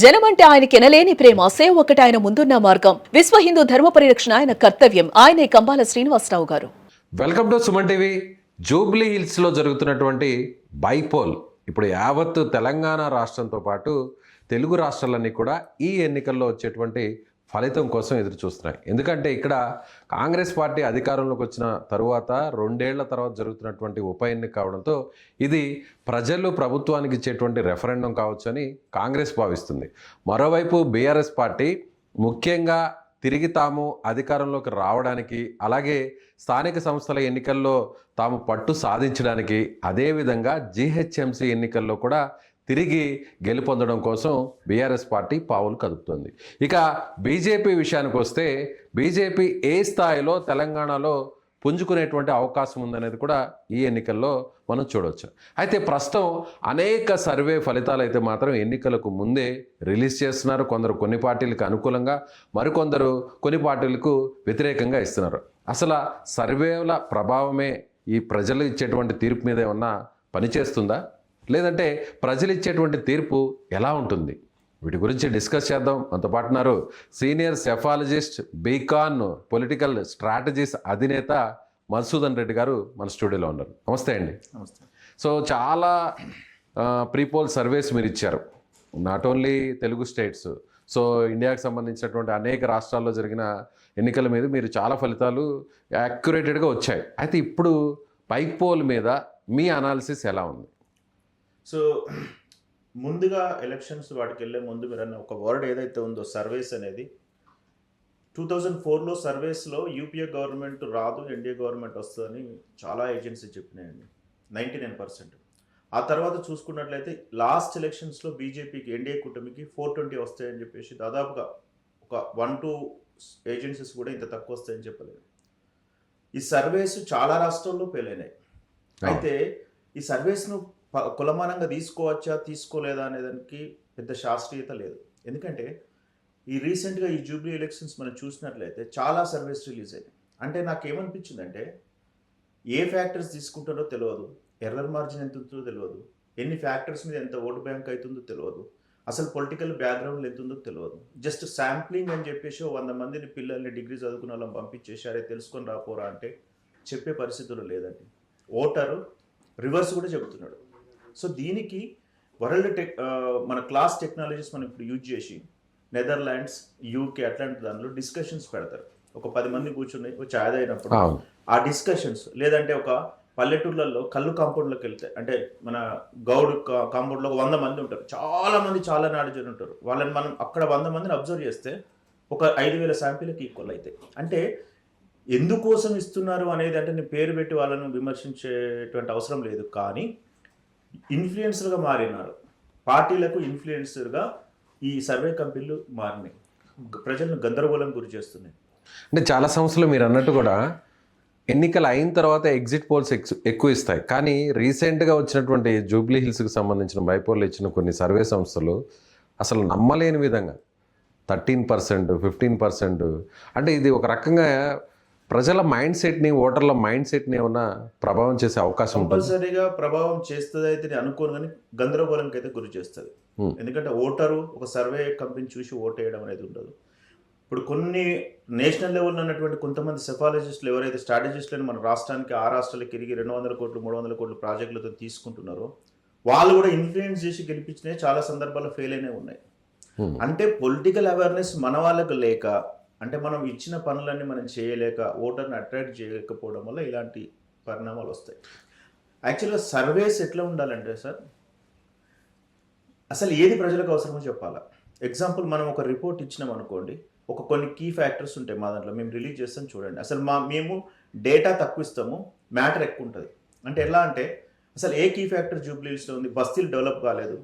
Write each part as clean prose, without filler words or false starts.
జనమంటే ఆయనకి ఎనలేని ప్రేమ, సేవ ఒకటి ఆయన ముందున్న మార్గం. విశ్వ హిందూ ధర్మ పరిరక్షణ ఆయన కర్తవ్యం. ఆయనే కంబాల శ్రీనివాసరావు గారు. Welcome to Suman TV. Jubilee హిల్స్లో జరుగుతున్నటువంటి బైపోల్ ఇప్పుడు యావత్తు తెలంగాణ రాష్ట్రంతో పాటు తెలుగు రాష్ట్రాలన్నీ కూడా ఈ ఎన్నికల్లో వచ్చేటువంటి ఫలితం కోసం ఎదురు చూస్తున్నాయి. ఎందుకంటే ఇక్కడ కాంగ్రెస్ పార్టీ అధికారంలోకి వచ్చిన తరువాత 2 ఏళ్ల తర్వాత జరుగుతున్నటువంటి ఉప ఎన్నిక కావడంతో ఇది ప్రజలు ప్రభుత్వానికి ఇచ్చేటువంటి రెఫరెండం కావచ్చని కాంగ్రెస్ భావిస్తుంది. మరోవైపు బీఆర్ఎస్ పార్టీ ముఖ్యంగా తిరిగి తాము అధికారంలోకి రావడానికి, అలాగే స్థానిక సంస్థల ఎన్నికల్లో తాము పట్టు సాధించడానికి, అదేవిధంగా జీహెచ్ఎంసీ ఎన్నికల్లో కూడా తిరిగి గెలుపొందడం కోసం బీఆర్ఎస్ పార్టీ పావులు కదుపుతోంది. ఇక బీజేపీ విషయానికి వస్తే బీజేపీ ఏ స్థాయిలో తెలంగాణలో పుంజుకునేటువంటి అవకాశం ఉందనేది కూడా ఈ ఎన్నికల్లో మనం చూడవచ్చు. అయితే ప్రస్తుతం అనేక సర్వే ఫలితాలు అయితే మాత్రం ఎన్నికలకు ముందే రిలీజ్ చేస్తున్నారు. కొందరు కొన్ని పార్టీలకు అనుకూలంగా, మరికొందరు కొన్ని పార్టీలకు వ్యతిరేకంగా ఇస్తున్నారు. అసలు సర్వేల ప్రభావమే ఈ ప్రజలు ఇచ్చేటువంటి తీర్పు మీద ఏమన్నా పనిచేస్తుందా, లేదంటే ప్రజలు ఇచ్చేటువంటి తీర్పు ఎలా ఉంటుంది? వీటి గురించి డిస్కస్ చేద్దాం. మనతో పాటున్నారు senior psephologist, Beacon political strategies అధినేత మధుసూదన్ రెడ్డి గారు మన స్టూడియోలో ఉన్నారు. నమస్తే అండి. నమస్తే. సో చాలా ప్రీపోల్ సర్వేస్ మీరు ఇచ్చారు, not only Telugu states, so ఇండియాకి సంబంధించినటువంటి అనేక రాష్ట్రాల్లో జరిగిన ఎన్నికల మీద మీరు చాలా ఫలితాలు యాక్యురేటెడ్గా వచ్చాయి. అయితే ఇప్పుడు బైపోల్ మీద మీ అనాలిసిస్ ఎలా ఉంది? సో ముందుగా ఎలక్షన్స్ వాటికి వెళ్ళే ముందు మీరు అన్న ఒక వర్డ్ ఏదైతే ఉందో సర్వేస్ అనేది, 2004లో సర్వేస్లో యూపీఏ గవర్నమెంట్ రాదు, ఎన్డీఏ గవర్నమెంట్ వస్తుందని చాలా ఏజెన్సీ చెప్పినాయండి, 99%. ఆ తర్వాత చూసుకున్నట్లయితే లాస్ట్ ఎలక్షన్స్లో బీజేపీకి, ఎన్డీఏ కూటమికి 420 వస్తాయని చెప్పేసి దాదాపుగా ఒక 1-2 ఏజెన్సీస్ కూడా ఇంత తక్కువ వస్తాయని చెప్పలేదు. ఈ సర్వేస్ చాలా రాష్ట్రాల్లో ఫెయిల్ అయితే ఈ సర్వేస్ను కులమానంగా తీసుకోవచ్చా తీసుకోలేదా అనేదానికి పెద్ద శాస్త్రీయత లేదు. ఎందుకంటే ఈ రీసెంట్గా ఈ జూబ్లీ ఎలక్షన్స్ మనం చూసినట్లయితే చాలా సర్వేస్ రిలీజ్ అయ్యాయి. అంటే నాకేమనిపించిందంటే ఏ ఫ్యాక్టర్స్ తీసుకుంటారో తెలియదు, ఎర్రర్ మార్జిన్ ఎంత ఉంటుందో తెలియదు, ఎన్ని ఫ్యాక్టర్స్ మీద ఎంత ఓటు బ్యాంక్ అవుతుందో తెలియదు, అసలు పొలిటికల్ బ్యాక్గ్రౌండ్ ఎంత ఉందో తెలియదు. జస్ట్ శాంప్లింగ్ అని చెప్పేసి 100 మందిని పిల్లల్ని డిగ్రీ చదువుకున్న వాళ్ళని పంపించేసి అరే తెలుసుకొని రాపోరా అంటే చెప్పే పరిస్థితులు లేదండి. ఓటరు రివర్స్ కూడా చెబుతున్నాడు. సో దీనికి మన క్లాస్ టెక్నాలజీస్ మనం ఇప్పుడు యూజ్ చేసి నెదర్లాండ్స్, యూకే అట్లాంటి దానిలో డిస్కషన్స్ పెడతారు. ఒక 10 మంది కూర్చుని ఛాయ్ అయినప్పుడు ఆ డిస్కషన్స్, లేదంటే ఒక పల్లెటూర్లలో కళ్ళు కాంపౌండ్లోకి వెళ్తే, అంటే మన గౌడ్ కాంపౌండ్లో 100 మంది ఉంటారు, చాలా మంది చాలా నాలెడ్జ్ ఉంటారు. వాళ్ళని మనం అక్కడ 100 మందిని అబ్జర్వ్ చేస్తే ఒక 5,000 శాంపిల్కి ఈక్వల్ అవుతాయి. అంటే ఎందుకోసం ఇస్తున్నారు అనేది, అంటే నేను పేరు పెట్టి వాళ్ళను విమర్శించేటువంటి అవసరం లేదు, కానీ ఇన్ఫ్లుయెన్సర్గా మారినారు, పార్టీలకు ఇన్ఫ్లుయెన్సర్గా ఈ సర్వే కంపెనీలు మారినాయి, ప్రజలను గందరగోళం గురి చేస్తున్నాయి. అంటే చాలా సంస్థలు మీరు అన్నట్టు కూడా ఎన్నికలు అయిన తర్వాత ఎగ్జిట్ పోల్స్ ఎక్కువ ఇస్తాయి, కానీ రీసెంట్గా వచ్చినటువంటి జూబ్లీ హిల్స్కి సంబంధించిన బైపోల్ ఇచ్చిన కొన్ని సర్వే సంస్థలు అసలు నమ్మలేని విధంగా 13%, 15%, అంటే ఇది ఒక రకంగా ప్రజల మైండ్ సెట్ని, ఓటర్ల మైండ్ సెట్ని ఏమన్నా ప్రభావం చేసే అవకాశం ఉంటుంది? కంపల్సరీగా ప్రభావం చేస్తుంది అయితే నేను అనుకోను, కానీ గందరగోళంకి అయితే గురి చేస్తుంది. ఎందుకంటే ఓటరు ఒక సర్వే కంపెనీ చూసి ఓటు వేయడం అనేది ఉండదు. ఇప్పుడు కొన్ని నేషనల్ లెవెల్లో ఉన్నటువంటి కొంతమంది సెఫాలజిస్టులు ఎవరైతే స్ట్రాటజిస్టులను మన రాష్ట్రానికి, ఆ రాష్ట్రాలకు తిరిగి 200 కోట్లు 300 కోట్లు ప్రాజెక్టులతో తీసుకుంటున్నారో వాళ్ళు కూడా ఇన్ఫ్లుయెన్స్ చేసి గెలిపించినవి చాలా సందర్భాల్లో ఫెయిల్ అయినవి ఉన్నాయి. అంటే పొలిటికల్ అవేర్నెస్ మన వాళ్ళకు లేక, అంటే మనం ఇచ్చిన పనులన్నీ మనం చేయలేక, ఓటర్ని అట్రాక్ట్ చేయకపోవడం వల్ల ఇలాంటి పరిణామాలు వస్తాయి. యాక్చువల్గా సర్వేస్ ఎట్లా ఉండాలంటే సార్, అసలు ఏది ప్రజలకు అవసరమో చెప్పాలా. ఎగ్జాంపుల్ మనం ఒక రిపోర్ట్ ఇచ్చినాం అనుకోండి, కొన్ని కీ ఫ్యాక్టర్స్ ఉంటాయి మా దాంట్లో, మేము రిలీజ్ చేస్తాం చూడండి. అసలు మేము డేటా తక్కువ ఇస్తాము, మ్యాటర్ ఎక్కువ ఉంటుంది. అంటే ఎలా అంటే అసలు ఏ కీ ఫ్యాక్టర్ జూబ్లీస్లో ఉంది, బస్తీలు డెవలప్ కాలేదు,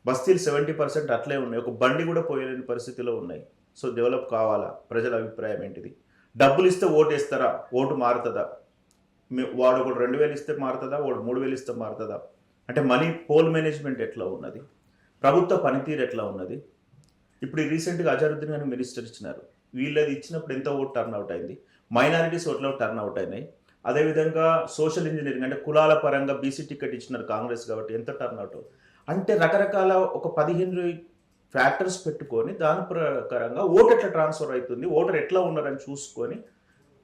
బస్తీలు 70% అట్లే ఉన్నాయి, ఒక బండి కూడా పోయలేని పరిస్థితిలో ఉన్నాయి. సో డెవలప్ కావాలా, ప్రజల అభిప్రాయం ఏంటిది, డబ్బులు ఇస్తే ఓటు వేస్తారా, ఓటు మారుతుందా, వాడు ఒకటి 2,000 ఇస్తే మారుతుందా, వాడు 3,000 ఇస్తే మారుతుందా, అంటే మనీ పోల్ మేనేజ్మెంట్ ఎట్లా ఉన్నది, ప్రభుత్వ పనితీరు ఎట్లా ఉన్నది. ఇప్పుడు రీసెంట్గా అజరుద్దీన్ గారిని మినిస్టర్ ఇచ్చినారు, వీళ్ళది ఇచ్చినప్పుడు ఎంత ఓటు టర్న్అవుట్ అయింది, మైనారిటీస్ ఓట్లో టర్న్అవుట్ అయినాయి. అదేవిధంగా సోషల్ ఇంజనీరింగ్, అంటే కులాల పరంగా బీసీ టికెట్ ఇచ్చినారు కాంగ్రెస్ కాబట్టి ఎంత టర్న్అవుట్. అంటే రకరకాల ఒక 15 ఫ్యాక్టర్స్ పెట్టుకొని దాని ప్రకారంగా ఓటు ఎట్లా ట్రాన్స్ఫర్ అవుతుంది, ఓటర్ ఎట్లా ఉన్నారని చూసుకొని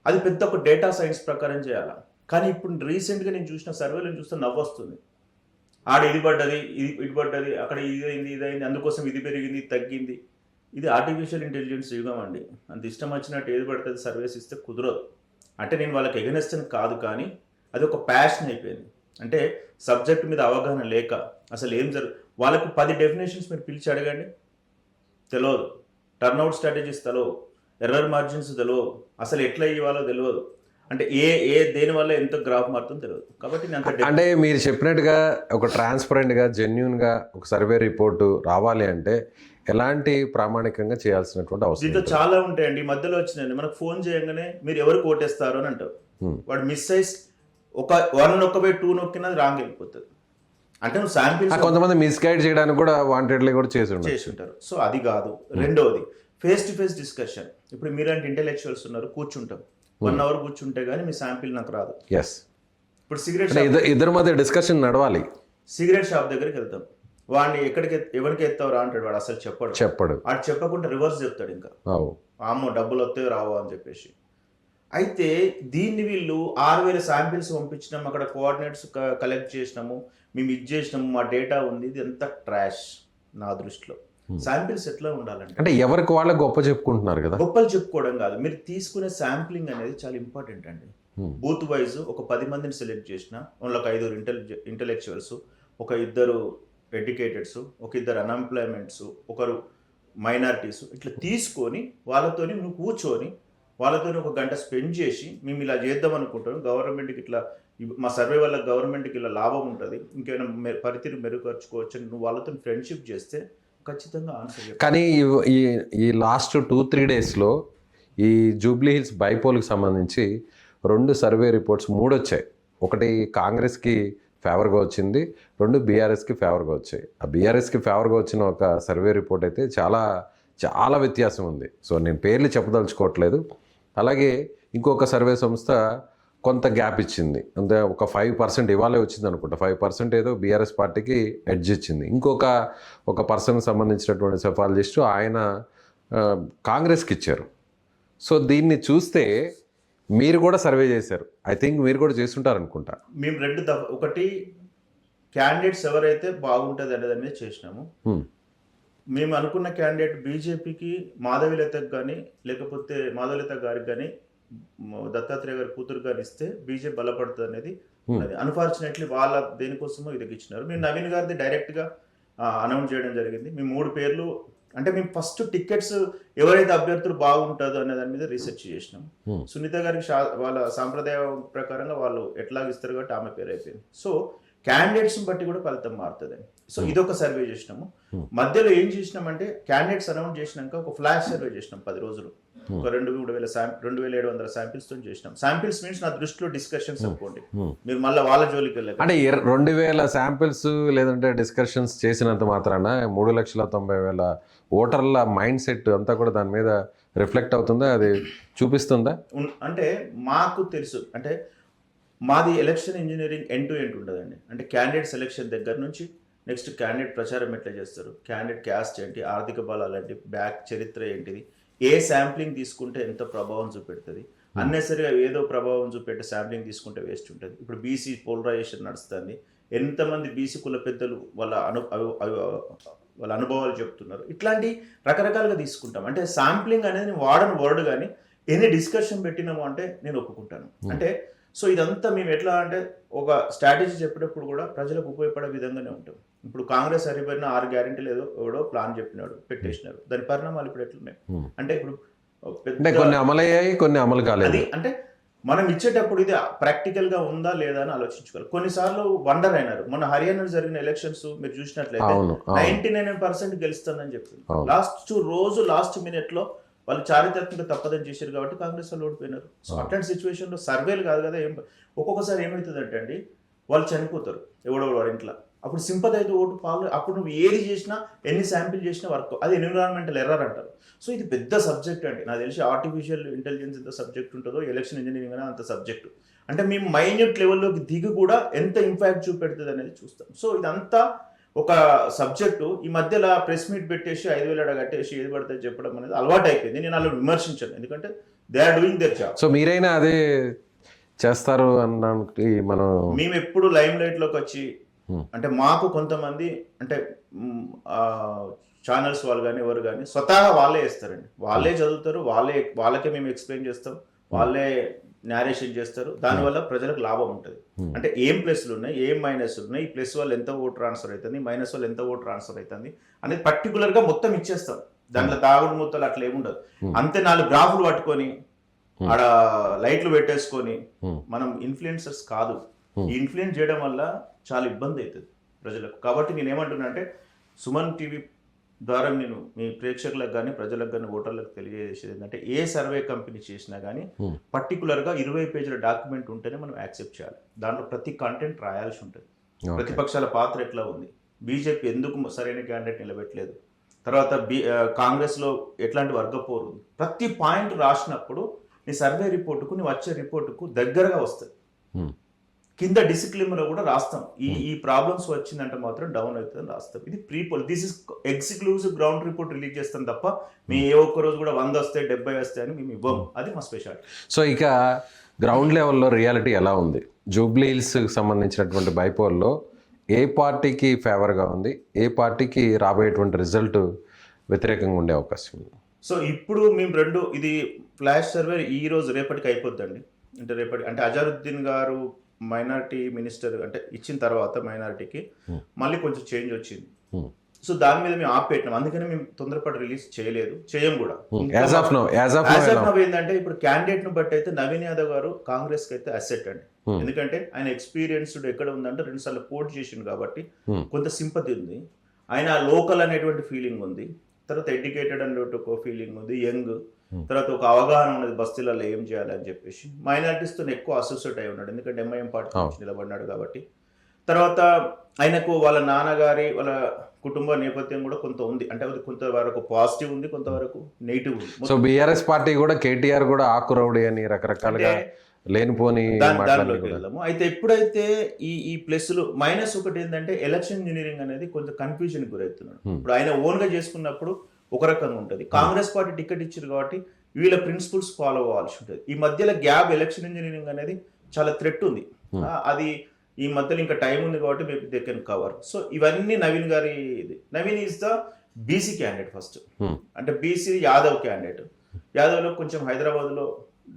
అది పెద్ద ఒక డేటా సైన్స్ ప్రకారం చేయాలి. కానీ ఇప్పుడు రీసెంట్గా నేను చూసిన సర్వేలను చూస్తే నవ్వు వస్తుంది. ఆడ ఇది పడ్డది, ఇది పడ్డది, అక్కడ ఇదైంది, అందుకోసం ఇది పెరిగింది, ఇది తగ్గింది. ఇది ఆర్టిఫిషియల్ ఇంటెలిజెన్స్ యుగం అండి. అంత ఇష్టం వచ్చినట్టు ఏది పడుతుంది సర్వేస్ ఇస్తే కుదరదు. అంటే నేను వాళ్ళకి ఎగనెస్ట్ అని కాదు, కానీ అది ఒక ప్యాషన్ అయిపోయింది. అంటే సబ్జెక్ట్ మీద అవగాహన లేక అసలు ఏం వాళ్ళకు 10 డెఫినేషన్స్ మీరు పిలిచి అడగండి, తెలియదు. టర్న్అవుట్ స్ట్రాటజీస్ తెలియదు, ఎర్రర్ మార్జిన్స్ తెలియదు, అసలు ఎట్లా ఇవ్వాలో తెలియదు. అంటే దేని వల్ల ఎంత గ్రాఫ్ మారుతుందో తెలియదు. కాబట్టి అంటే మీరు చెప్పినట్టుగా ఒక ట్రాన్స్పరెంట్గా జెన్యున్గా ఒక సర్వే రిపోర్టు రావాలి అంటే ఎలాంటి ప్రామాణికంగా చేయాల్సినటువంటి అవసరం? దీంట్లో చాలా ఉంటాయండి. ఈ మధ్యలో వచ్చినాయండి, మనకు ఫోన్ చేయగానే మీరు ఎవరికి ఓటేస్తారు అని అంటారు. వాడు మిస్ అయ్యి ఒక 1 నొక్కబోయి 2 నొక్కినా రాంగ్ వెళ్ళిపోతుంది. అంటే నువ్వు శాంపిల్స్ కొంతమంది మిస్గైడ్ చేయడానికి కూడా వాంటెడ్లీ కూడా చేసి ఉంటారు. సో అది కాదు. రెండవది ఫేస్ టు ఫేస్ డిస్కషన్. ఇప్పుడు మీలాంటి ఇంటెలెక్చువల్స్ ఉన్నారు, కూర్చుంటాం 1 అవర్ కూర్చుంటే కానీ మీ శాంపిల్ నాకు రాదు. ఇప్పుడు సిగరెట్ ఇద్దరి మధ్య డిస్కషన్ నడవాలి. సిగరెట్ షాప్ దగ్గరికి వెళ్తాం, వాడిని ఎవరికి ఎత్తావు రా అంటాడు, వాడు అసలు చెప్పడు. వాడు చెప్పకుండా రివర్స్ చెప్తాడు, ఇంకా అమ్మో డబ్బులు వస్తాయో రావో అని చెప్పేసి. అయితే దీన్ని వీళ్ళు 6000 శాంపిల్స్ పంపించినాము, అక్కడ కోఆర్డినేట్స్ కలెక్ట్ చేసినాము, మేము ఇది చేసినాము, మా డేటా ఉంది. ఇది ఎంత ట్రాష్ నా దృష్టిలో. శాంపిల్స్ ఎట్లా ఉండాలంటే అంటే ఎవరికి వాళ్ళ గొప్ప చెప్పుకుంటున్నారు కదా. గొప్పలు చెప్పుకోవడం కాదు, మీరు తీసుకునే శాంప్లింగ్ అనేది చాలా ఇంపార్టెంట్ అండి. బూత్ వైజ్ ఒక 10 మందిని సెలెక్ట్ చేసిన వాళ్ళకి ఒక 5 ఇంటెలెక్చువల్స్, ఒక 2 ఎడ్యుకేటెడ్స్, ఒక 2 అన్ఎంప్లాయ్మెంట్స్, ఒకరు మైనారిటీస్, ఇట్లా తీసుకొని వాళ్ళతోని నువ్వు కూర్చొని వాళ్ళతో 1 గంట స్పెండ్ చేసి మేము ఇలా చేద్దాం అనుకుంటాం, గవర్నమెంట్కి ఇట్లా మా సర్వే వల్ల గవర్నమెంట్కి ఇలా లాభం ఉంటుంది, ఇంకేమైనా పనితీరు మెరుగుపరచుకోవచ్చు అని నువ్వు వాళ్ళతో ఫ్రెండ్షిప్ చేస్తే ఖచ్చితంగా ఆన్సర్. కానీ ఈ లాస్ట్ 2-3 డేస్లో ఈ జూబ్లీ హిల్స్ బైపోల్కి సంబంధించి 2 సర్వే రిపోర్ట్స్ 3 వచ్చాయి. ఒకటి కాంగ్రెస్కి ఫేవర్గా వచ్చింది, 2 బీఆర్ఎస్కి ఫేవర్గా వచ్చాయి. ఆ బీఆర్ఎస్కి ఫేవర్గా వచ్చిన ఒక సర్వే రిపోర్ట్ అయితే చాలా వ్యత్యాసం ఉంది. సో నేను పేర్లు చెప్పదలుచుకోవట్లేదు. అలాగే ఇంకొక సర్వే సంస్థ కొంత గ్యాప్ ఇచ్చింది, అంటే ఒక 5% ఇవాళే వచ్చింది అనుకుంటా, 5% ఏదో బీఆర్ఎస్ పార్టీకి ఎడ్జ్ ఇచ్చింది. ఒక పర్సన్కి సంబంధించినటువంటి సెఫాలజిస్ట్ ఆయన కాంగ్రెస్కి ఇచ్చారు. సో దీన్ని చూస్తే మీరు కూడా సర్వే చేశారు, ఐ థింక్ మీరు కూడా చేస్తుంటారు అనుకుంటా. మేము 2 ఒకటి క్యాండిడేట్స్ ఎవరైతే బాగుంటుంది అనేది అనేది చేసినాము. మేము అనుకున్న క్యాండిడేట్ బీజేపీకి మాధవీలతకు కానీ లేకపోతే మాధవీలత గారికి కానీ దత్తాత్రేయ గారి కూతురు గారు ఇస్తే బీజేపీ బలపడుతుంది అనేది ఉన్నది. అన్ఫార్చునేట్లీ వాళ్ళ దేనికోసమో ఇది ఇచ్చినారు. మేము నవీన్ గారిది డైరెక్ట్గా అనౌన్స్ చేయడం జరిగింది. మేము 3 పేర్లు, అంటే మేము ఫస్ట్ టికెట్స్ ఎవరైతే అభ్యర్థులు బాగుంటుందో అనే దాని మీద రీసెర్చ్ చేసినాం. సునీత గారికి వాళ్ళ సాంప్రదాయ ప్రకారంగా వాళ్ళు ఎట్లా ఇస్తారు కాబట్టి ఆమె పేరు అయిపోయింది. సో క్యాండిడేట్స్ని బట్టి కూడా ఫలితం మారుతుంది. సో ఇదొక సర్వే చేసినాము. మధ్యలో ఏం చేసినామంటే క్యాండిడేట్స్ అనౌన్స్ చేసినాక ఒక ఫ్లాష్ సర్వే చేసినాం 10 రోజులు, ఒక 2700 శాంపిల్స్తో చేసినాం. శాంపిల్స్ మీన్స్ నా దృష్టిలో డిస్కషన్స్ అనుకోండి, మీరు మళ్ళీ వాళ్ళ జోలికి వెళ్ళారు. అంటే 2000 శాంపిల్స్ లేదంటే డిస్కషన్స్ చేసినంత మాత్రాన 3,90,000 ఓటర్ల మైండ్ సెట్ అంతా కూడా దాని మీద రిఫ్లెక్ట్ అవుతుందా, అది చూపిస్తుందా? అంటే మాకు తెలుసు, అంటే మాది election engineering end to end ఉంటుందండి. అంటే క్యాండిడేట్ సెలెక్షన్ దగ్గర నుంచి నెక్స్ట్ క్యాండిడేట్ ప్రచారం ఎట్లా చేస్తారు, క్యాండిడేట్ క్యాస్ట్ ఏంటి, ఆర్థిక బలాలు ఏంటి, బ్యాక్ చరిత్ర ఏంటిది, ఏ శాంప్లింగ్ తీసుకుంటే ఎంత ప్రభావం చూపెడుతుంది, అన్నెసరిగా ఏదో ప్రభావం చూపెట్టే శాంప్లింగ్ తీసుకుంటే వేస్ట్ ఉంటుంది. ఇప్పుడు బీసీ పోలరైజేషన్ నడుస్తుంది, ఎంతమంది బీసీ కుల పెద్దలు వాళ్ళ అనుభవాలు చెప్తున్నారు. ఇట్లాంటి రకరకాలుగా తీసుకుంటాం. అంటే శాంప్లింగ్ అనేది వాడని వర్డ్, కానీ ఎన్ని డిస్కషన్ పెట్టినాము అంటే నేను ఒప్పుకుంటాను. అంటే సో ఇదంతా మేము ఎట్లా అంటే ఒక స్ట్రాటజీ చెప్పేటప్పుడు కూడా ప్రజలకు ఉపయోగపడే విధంగానే ఉంటాం. ఇప్పుడు కాంగ్రెస్ హరిబడిన 6 గ్యారెంటీలు ఎవడో ప్లాన్ చెప్పినాడు, పెట్టేసినారు. దాని పరిణామాలు ఇప్పుడు ఎట్లున్నాయి అంటే ఇప్పుడు కొన్ని అమలయ్యాయి, కొన్ని అమలు కాలేదు. అంటే మనం ఇచ్చేటప్పుడు ఇది ప్రాక్టికల్ గా ఉందా లేదా అని ఆలోచించుకోవాలి. కొన్నిసార్లు వండర్ అయినారు. మొన్న హర్యానాలో జరిగిన ఎలక్షన్స్ మీరు చూసినట్లయితే 99% గెలుస్తుందని చెప్పింది. లాస్ట్ మినిట్ లో వాళ్ళు చారిత్రాత్మక తప్పదని చేశారు కాబట్టి కాంగ్రెస్ వాళ్ళు ఓడిపోయినారు. సో అట్లాంటి సిచ్యువేషన్లో సర్వేలు కాదు కదా, ఒక్కొక్కసారి ఏమవుతుందంటే అండి వాళ్ళు చనిపోతారు ఎవడెవడు ఇంట్లో, అప్పుడు సింపతి అయితే ఓటు పాలు, అప్పుడు నువ్వు ఏది చేసినా ఎన్ని శాంపిల్ చేసినా వర్క్, అది ఎన్విరాన్మెంటల్ ఎర్రర్ అంటారు. సో ఇది పెద్ద సబ్జెక్ట్ అండి. నాకు తెలిసి ఆర్టిఫిషియల్ ఇంటెలిజెన్స్ ఎంత సబ్జెక్ట్ ఉంటుందో ఎలక్షన్ ఇంజనీరింగ్ అనేది అంత సబ్జెక్టు. అంటే మేము మైన్యూట్ లెవెల్లోకి దిగి కూడా ఎంత ఇంపాక్ట్ చూపెడుతుంది అనేది చూస్తాం. సో ఇదంతా ఒక సబ్జెక్టు ఈ మధ్యలో ప్రెస్ మీట్ పెట్టేసి 5,000 కట్టేసి ఏది పడితే చెప్పడం అనేది అలవాటు అయిపోయింది. నేను అలా విమర్శించాను, ఎందుకంటే they are doing their job. So మీరైనా అదే చేస్తారు అన్నానికి మనం మేము ఎప్పుడు లైమ్ లైట్లోకి వచ్చి అంటే మాకు కొంతమంది అంటే ఛానల్స్ వాళ్ళు కానీ ఎవరు కానీ స్వతహాగా వాళ్ళే వేస్తారండి, వాళ్ళే చదువుతారు, వాళ్ళకే మేము ఎక్స్ప్లెయిన్ చేస్తాం, వాళ్ళే నేరేషన్ చేస్తారు. దానివల్ల ప్రజలకు లాభం ఉంటుంది. అంటే ఏం ప్లస్లు ఉన్నాయి, ఏం మైనస్లు ఉన్నాయి, ఈ ప్లస్ వల్ల ఎంత ఓట్ ట్రాన్స్ఫర్ అవుతుంది, మైనస్ వల్ల ఎంత ఓట్ ట్రాన్స్ఫర్ అవుతుంది అనేది పర్టికులర్గా మొత్తం ఇచ్చేస్తాం. దాంట్లో దాగుడు మూతలు అట్లా ఏముండదు. అంతే 4 గ్రాఫులు పట్టుకొని ఆడ లైట్లు పెట్టేసుకొని మనం ఇన్ఫ్లుయెన్సర్స్ కాదు. ఈ ఇన్ఫ్లుయెన్స్ చేయడం వల్ల చాలా ఇబ్బంది అవుతుంది ప్రజలకు. కాబట్టి నేను ఏమంటున్నా అంటే సుమన్ టీవీ ద్వారా నేను మీ ప్రేక్షకులకు కానీ ప్రజలకు కానీ ఓటర్లకు తెలియజేసేది ఏంటంటే ఏ సర్వే కంపెనీ చేసినా కానీ పర్టికులర్గా 20 పేజీల డాక్యుమెంట్ ఉంటేనే మనం యాక్సెప్ట్ చేయాలి. దాంట్లో ప్రతి కంటెంట్ రాయాల్సి ఉంటుంది. ప్రతిపక్షాల పాత్ర ఎట్లా ఉంది, బీజేపీ ఎందుకు సరైన క్యాండిడేట్ నిలబెట్టలేదు, తర్వాత కాంగ్రెస్లో ఎట్లాంటి వర్గపోరు ఉంది, ప్రతి పాయింట్ రాసినప్పుడు నీ సర్వే రిపోర్టుకు నీ వచ్చే రిపోర్టుకు దగ్గరగా వస్తుంది. కింద డిసిక్లైమర్లో కూడా రాస్తాం ఈ ప్రాబ్లమ్స్ వచ్చిందంటే మాత్రం డౌన్ అవుతుందని రాస్తాం. ఇది prepoll, this is exclusive ground report release చేస్తాం తప్ప మీ ఏ ఒక్క రోజు కూడా 100 వస్తాయి 70 వస్తాయి అని మేము ఇవ్వము. అది మా స్పెషాలిటీ. సో ఇక గ్రౌండ్ లెవెల్లో రియాలిటీ ఎలా ఉంది? జూబ్లీ హిల్స్కి సంబంధించినటువంటి బైపోల్లో ఏ పార్టీకి ఫేవర్గా ఉంది, ఏ పార్టీకి రాబోయేటువంటి రిజల్ట్ వ్యతిరేకంగా ఉండే అవకాశం ఉంది? సో ఇప్పుడు మేము ఇది ఫ్లాష్ సర్వే ఈ రోజు రేపటికి అయిపోద్దండి. అంటే అజారుద్దీన్ గారు మైనారిటీ మినిస్టర్ అంటే ఇచ్చిన తర్వాత మైనారిటీకి మళ్ళీ కొంచెం చేంజ్ వచ్చింది. సో దాని మీద మేము ఆపెట్టినాం, అందుకని మేము తొందరపడి రిలీజ్ చేయలేదు, చేయం కూడా. ఏంటంటే ఇప్పుడు క్యాండిడేట్ ను బట్టి అయితే నవీన్ యాదవ్ గారు కాంగ్రెస్ కి అయితే అసెట్ అండి. ఎందుకంటే ఆయన ఎక్స్పీరియన్స్డ్ ఎక్కడ ఉందంటే 2 సార్లు పోటీ చేసిండు కాబట్టి కొంత సింపతి ఉంది. ఆయన లోకల్ అనేటువంటి ఫీలింగ్ ఉంది, తర్వాత ఎడ్యుకేటెడ్ అనేటువంటి ఒక ఫీలింగ్ ఉంది, యంగ్, తర్వాత ఒక అవగాహన ఉన్నది బస్తీలలో ఏం చేయాలని చెప్పేసి. మైనారిటీస్తో ఎక్కువ అసోసియేట్ అయి ఉన్నాడు, ఎందుకంటే ఎంఐఎం పార్టీ నుంచి నిలబడినాడు కాబట్టి. తర్వాత ఆయనకు వాళ్ళ నాన్నగారి వాళ్ళ కుటుంబ నేపథ్యం కూడా కొంత ఉంది, అంటే అది కొంతవరకు పాజిటివ్ ఉంది, కొంతవరకు నెగిటివ్ ఉంది. సో బీఆర్ఎస్ పార్టీ కూడా కేటీఆర్ కూడా ఆకురౌడి అని రకరకాలుగా లేనిపోని దానిలోకి వెళ్దాము. అయితే ఎప్పుడైతే ఈ ప్లస్లు మైనస్ ఒకటి ఏంటంటే ఎలక్షన్ ఇంజనీరింగ్ అనేది కొంచెం కన్ఫ్యూజన్ గురవుతున్నాడు. ఇప్పుడు ఆయన ఓన్ గా చేసుకున్నప్పుడు ఒక రకంగా ఉంటుంది, కాంగ్రెస్ పార్టీ టికెట్ ఇచ్చారు కాబట్టి వీళ్ళ ప్రిన్సిపల్స్ ఫాలో అవ్వాల్సి ఉంటుంది. ఈ మధ్యలో గ్యాప్ ఎలక్షన్ ఇంజనీరింగ్ అనేది చాలా థ్రెట్ ఉంది, అది ఈ మధ్యలో ఇంకా టైం ఉంది కాబట్టి maybe they can cover. So ఇవన్నీ నవీన్ గారి Naveen is the BC candidate first, అంటే బీసీ యాదవ్ క్యాండిడేట్. యాదవ్లో కొంచెం హైదరాబాద్లో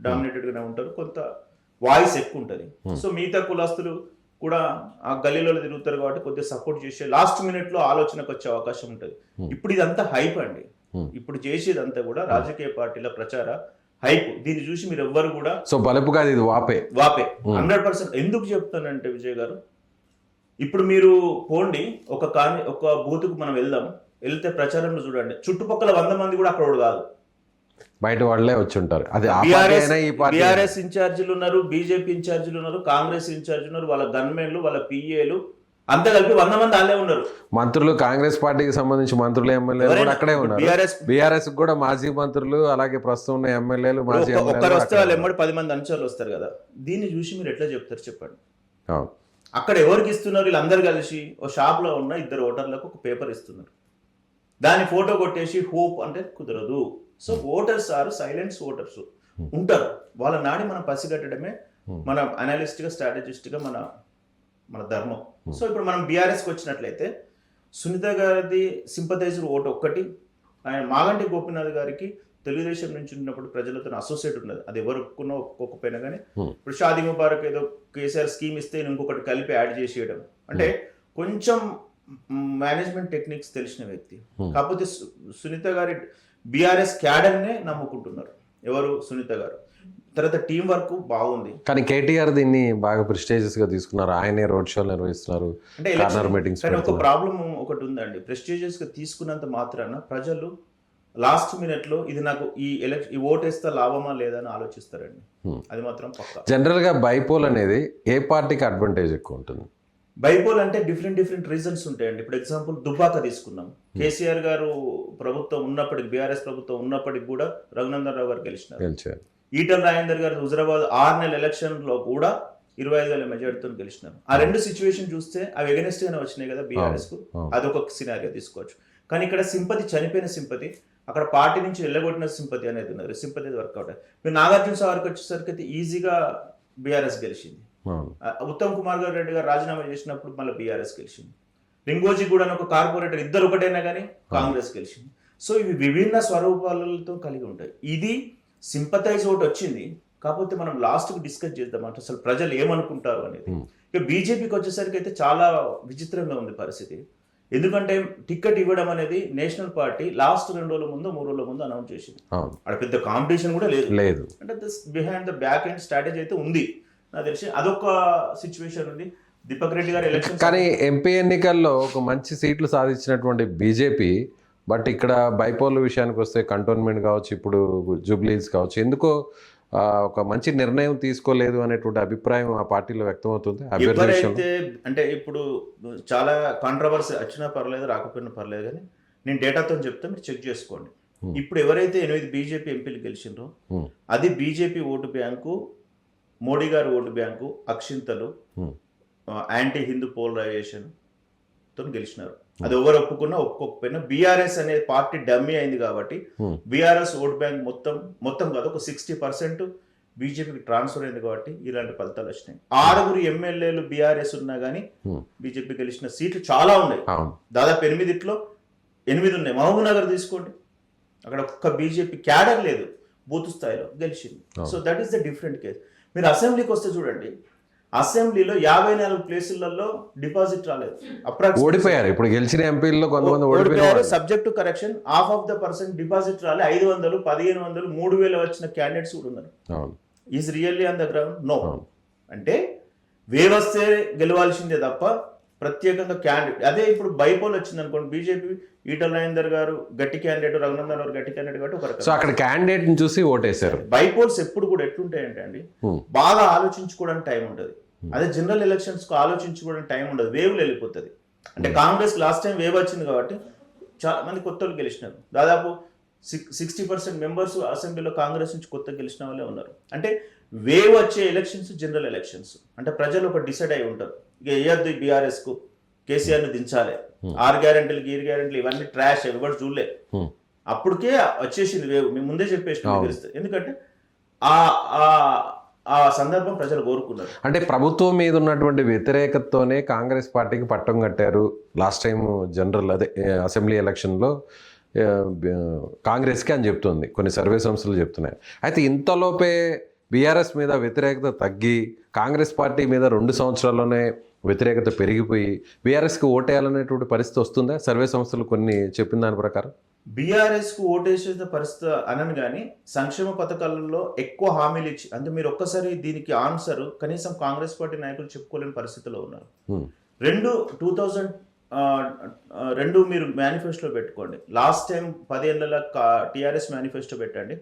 డామినేటెడ్గానే ఉంటారు, కొంత వాయిస్ ఎక్కువ ఉంటుంది. సో మిగతా కులస్తులు కూడా ఆ గల్లీలో తిరుగుతారు కాబట్టి కొద్దిగా సపోర్ట్ చేసే లాస్ట్ మినిట్లో ఆలోచనకు వచ్చే అవకాశం ఉంటుంది. ఇప్పుడు ఇదంతా హైప్ అండి, ఇప్పుడు చేసేదంతా కూడా రాజకీయ పార్టీల ప్రచార హైప్. దీన్ని చూసి మీరు ఎవ్వరు కూడా సో బలుపుగా ఇది వాపే 100%. ఎందుకు చెప్తానంటే విజయ్ గారు, ఇప్పుడు మీరు పోండి ఒక బూత్కు మనం వెళ్తే ప్రచారంలో చూడండి, చుట్టుపక్కల 100 మంది కూడా అక్కడ కాదు, బయట వాళ్ళే వచ్చి ఉంటారు. అది బీఆర్ఎస్ ఇన్ఛార్జీలు ఉన్నారు, బీజేపీ ఇన్ఛార్జీలు ఉన్నారు, కాంగ్రెస్ ఇన్ఛార్జీలు ఉన్నారు, వాళ్ళ గన్మెన్లు, వాళ్ళ పిఏలు అంతా కలిపి 100 మంది వాళ్ళే ఉన్నారు. మంత్రులు, కాంగ్రెస్ పార్టీకి సంబంధించి మంత్రులు, ఎమ్మెల్యేలు కూడా అక్కడే ఉన్నారు. బీఆర్ఎస్ కూడా మాజీ మంత్రులు, అలాగే ప్రస్తుతం ఉన్న ఎమ్మెల్యేలు, మాజీ ఒక్కరు వస్తే వాళ్ళు ఎమ్మడి 10 మంది అనుచరులు వస్తారు కదా. దీన్ని చూసి మీరు ఎట్లా చెప్తారు చెప్పండి? అక్కడ ఎవరికి ఇస్తున్నారు? వీళ్ళందరూ కలిసి ఓ షాప్ లో ఉన్న 2 ఓటర్లకు ఒక పేపర్ ఇస్తున్నారు, దాని ఫోటో కొట్టేసి హోప్ అంటే కుదరదు. So voters are silents voters ఉంటారు, వాళ్ళ నాడి మనం పసిగట్టడమే మన అనలిస్ట్ గా స్ట్రాటజిస్ట్ గా మన ధర్మం. సో ఇప్పుడు మనం బీఆర్ఎస్కి వచ్చినట్లయితే సునీత గారిది సింపథైజర్ ఓటు ఒక్కటి, ఆయన మాగంటి గోపీనాథ్ గారికి తెలుగుదేశం నుంచి ఉన్నప్పుడు ప్రజలతో అసోసియేట్ ఉన్నది, అది ఎవరు ఒక్కొక్కపోయినా కానీ. ఇప్పుడు షాదీ ముబారక్ ఏదో కేసీఆర్ స్కీమ్ ఇస్తే ఇంకొకటి కలిపి యాడ్ చేసేయడం, అంటే కొంచెం మేనేజ్మెంట్ టెక్నిక్స్ తెలిసిన వ్యక్తి. కాకపోతే సునీత గారి బీఆర్ఎస్ క్యాడర్నే నమ్ముకుంటున్నారు, ఎవరు? సునీత గారు. తర్వాత టీం వర్క్ బాగుంది, కానీ కేటీఆర్ దీన్ని బాగా ప్రెస్టీజియస్ గా తీసుకున్నారు, ఆయనే రోడ్ షోలు నిర్వహిస్తున్నారు, అంటే ఒక ప్రాబ్లం ఒకటి ఉందండి, ప్రెస్టీజియస్ గా తీసుకున్నంత మాత్రాన ప్రజలు లాస్ట్ మినిట్ లో ఇది నాకు ఈ ఓట్ వేస్తే లాభమా లేదా అని ఆలోచిస్తారండి, అది మాత్రం పక్కా. జనరల్ గా బైపోల్ అనేది ఏ పార్టీకి అడ్వాంటేజ్ ఎక్కువ ఉంటుంది? బైపోల్ అంటే డిఫరెంట్ రీజన్స్ ఉంటాయండి. ఇప్పుడు ఎగ్జాంపుల్ దుబ్బాక తీసుకున్నాం, కేసీఆర్ గారు ప్రభుత్వం ఉన్నప్పటికి, బీఆర్ఎస్ ప్రభుత్వం ఉన్నప్పటికి కూడా రఘునందన్ రావు గారు గెలిచినారు. ఈటల రాజేందర్ గారు హుజరాబాద్ 6 నెలల ఎలక్షన్ లో కూడా 25,000 మెజార్టీతో గెలిచినారు. ఆ రెండు సిచ్యువేషన్ చూస్తే అవి ఎగనెస్ట్ గానే వచ్చినాయి కదా బీఆర్ఎస్ కు, అదొక సినారియో తీసుకోవచ్చు. కానీ ఇక్కడ సింపతి, చనిపోయిన సింపతి, అక్కడ పార్టీ నుంచి వెళ్ళగొట్టిన సింపతి అనేది ఉన్నది. Sympathy work out. మీరు నాగార్జున సాగర్కి వచ్చేసరికి అయితే ఈజీగా బీఆర్ఎస్ గెలిచింది. ఉత్తమ్ కుమార్ రెడ్డి గారు రాజీనామా చేసినప్పుడు మళ్ళీ బీఆర్ఎస్ గెలిచింది. రింగోజీ కూడా ఒక కార్పొరేటర్, ఇద్దరు ఒకటైనా కానీ కాంగ్రెస్ గెలిచింది. సో ఇవి విభిన్న స్వరూపాలతో కలిగి ఉంటాయి. ఇది సింపతైజ్ ఒకటి వచ్చింది. కాకపోతే మనం లాస్ట్కి డిస్కస్ చేద్దాం అంటే అసలు ప్రజలు ఏమనుకుంటారు అనేది. ఇక బీజేపీకి వచ్చేసరికి అయితే చాలా విచిత్రంగా ఉంది పరిస్థితి. ఎందుకంటే టికెట్ ఇవ్వడం అనేది నేషనల్ పార్టీ లాస్ట్ 2 రోజుల ముందు 3 రోజుల ముందు అనౌన్స్ చేసింది. అక్కడ పెద్ద కాంపిటీషన్ కూడా లేదు. అంటే behind the back end strategy అయితే ఉంది. నాకు తెలిసి అదొక సిచ్యువేషన్ ఉంది. దీపక్ రెడ్డి గారు ఎలక్షన్, కానీ ఎంపీ ఎన్నికల్లో ఒక మంచి సీట్లు సాధించినటువంటి బీజేపీ, బట్ ఇక్కడ బైపోల్ విషయానికి వస్తే కంటోన్మెంట్ కావచ్చు, ఇప్పుడు జూబ్లీస్ కావచ్చు, ఎందుకో ఒక మంచి నిర్ణయం తీసుకోలేదు అనేటువంటి అభిప్రాయం ఆ పార్టీలో వ్యక్తమవుతుంది. ఎవరైతే అంటే ఇప్పుడు చాలా కాంట్రవర్సీ వచ్చినా పర్లేదు, రాకపోయినా పర్లేదు, కానీ నేను డేటాతో చెప్తే మీరు చెక్ చేసుకోండి. ఇప్పుడు ఎవరైతే 8 బీజేపీ ఎంపీలు గెలిచిండ్రో అది బీజేపీ ఓటు బ్యాంకు, మోడీ గారి ఓటు బ్యాంకు, అక్షింతలు, యాంటీ హిందూ పోలరైజేషన్ తో గెలిచినారు. అది ఎవరు ఒప్పుకున్నా ఒప్పుకోకపోయినా బీఆర్ఎస్ అనే పార్టీ డమ్మీ అయింది కాబట్టి బీఆర్ఎస్ ఓట్ బ్యాంక్ మొత్తం కాదు ఒక 60% బీజేపీకి ట్రాన్స్ఫర్ అయింది కాబట్టి ఇలాంటి ఫలితాలు వచ్చినాయి. 6 ఎమ్మెల్యేలు బీఆర్ఎస్ ఉన్నా కానీ బీజేపీ గెలిచిన సీట్లు చాలా ఉన్నాయి. దాదాపు 8 ఉన్నాయి. మహబూబ్ నగర్ తీసుకోండి, అక్కడ ఒక్క బీజేపీ క్యాడర్ లేదు, బూత్ స్థాయిలో గెలిచింది. So that is the different case. మీరు అసెంబ్లీకి వస్తే చూడండి, అసెంబ్లీలో 54 ప్లేసులలో డిపాజిట్ రాలేదు. ఓడిపోయారు. ఇప్పుడు గెలిచిన ఎంపీల్లో కొంతమంది ఓడిపోయారు. Subject to correction, half of the percent deposit రాలే. 500, 1500, 3000 వచ్చిన క్యాండిడేట్స్ కూడా ఉన్నారు. Is really on the ground? No. అంటే వేవ్ వస్తే గెలవాల్సిందే తప్ప ప్రత్యేకంగా క్యాండిడేట్. అదే ఇప్పుడు బైపోల్ వచ్చింది అనుకోండి, బీజేపీ ఈటల రాజేందర్ గారు గట్టి క్యాండిడేట్, రఘునందన్ గారు గట్టి క్యాండిడేట్ కాబట్టి ఒక, సో అక్కడ క్యాండిడేట్ ని చూసి ఓటేశారు. బైపోల్స్ ఎప్పుడు కూడా ఎట్లుంటాయంటే అండి, బాగా ఆలోచించుకోవడానికి టైం ఉంటుంది. అదే జనరల్ ఎలక్షన్స్ కు ఆలోచించుకోవడానికి టైం ఉండదు, వేవ్లు వెళ్ళిపోతుంది. అంటే కాంగ్రెస్ లాస్ట్ టైం వేవ్ వచ్చింది కాబట్టి చాలా మంది కొత్త వాళ్ళు గెలిచినారు. దాదాపు 60% మెంబర్స్ అసెంబ్లీలో కాంగ్రెస్ నుంచి కొత్త గెలిచిన వాళ్ళే ఉన్నారు. అంటే వేవ్ వచ్చే ఎలక్షన్స్ జనరల్ ఎలక్షన్స్. అంటే ప్రజలు ఒక డిసైడ్ అయి ఉంటారు, ఇక వేయద్దు బీఆర్ఎస్ కు, కేసీఆర్ ని దించాలి, 6 గ్యారెంటీలు, 7 గ్యారెంటీలు ఇవన్నీ ట్రాష్, ఎవరు చూడలే. అప్పటికే వచ్చేసింది వేవ్. మేము ముందే చెప్పేసి తెలుస్తుంది. ఎందుకంటే ఆ సందర్భం ప్రజలు కోరుకున్నారు. అంటే ప్రభుత్వం మీద ఉన్నటువంటి వ్యతిరేకతతోనే కాంగ్రెస్ పార్టీకి పట్టం కట్టారు. లాస్ట్ టైం జనరల్ అదే అసెంబ్లీ ఎలక్షన్లో కాంగ్రెస్కి అని చెప్తుంది, కొన్ని సర్వే సంస్థలు చెప్తున్నాయి. అయితే ఇంతలోపే బీఆర్ఎస్ మీద వ్యతిరేకత తగ్గి కాంగ్రెస్ పార్టీ మీద 2 సంవత్సరాల్లోనే వ్యతిరేకత పెరిగిపోయి బీఆర్ఎస్కి ఓటేయాలనేటువంటి పరిస్థితి వస్తుందా? సర్వే సంస్థలు కొన్ని చెప్పిన దాని ప్రకారం బీఆర్ఎస్ కు ఓటేసే పరిస్థితి అనను కానీ సంక్షేమ పథకాలలో ఎక్కువ హామీలు ఇచ్చి, అంటే మీరు ఒక్కసారి దీనికి ఆన్సర్ కనీసం కాంగ్రెస్ పార్టీ నాయకులు చెప్పుకోలేని పరిస్థితిలో ఉన్నారు. 2002 మీరు మేనిఫెస్టో పెట్టుకోండి. లాస్ట్ టైం 10 ఏళ్ళ టీఆర్ఎస్ మేనిఫెస్టో పెట్టండి,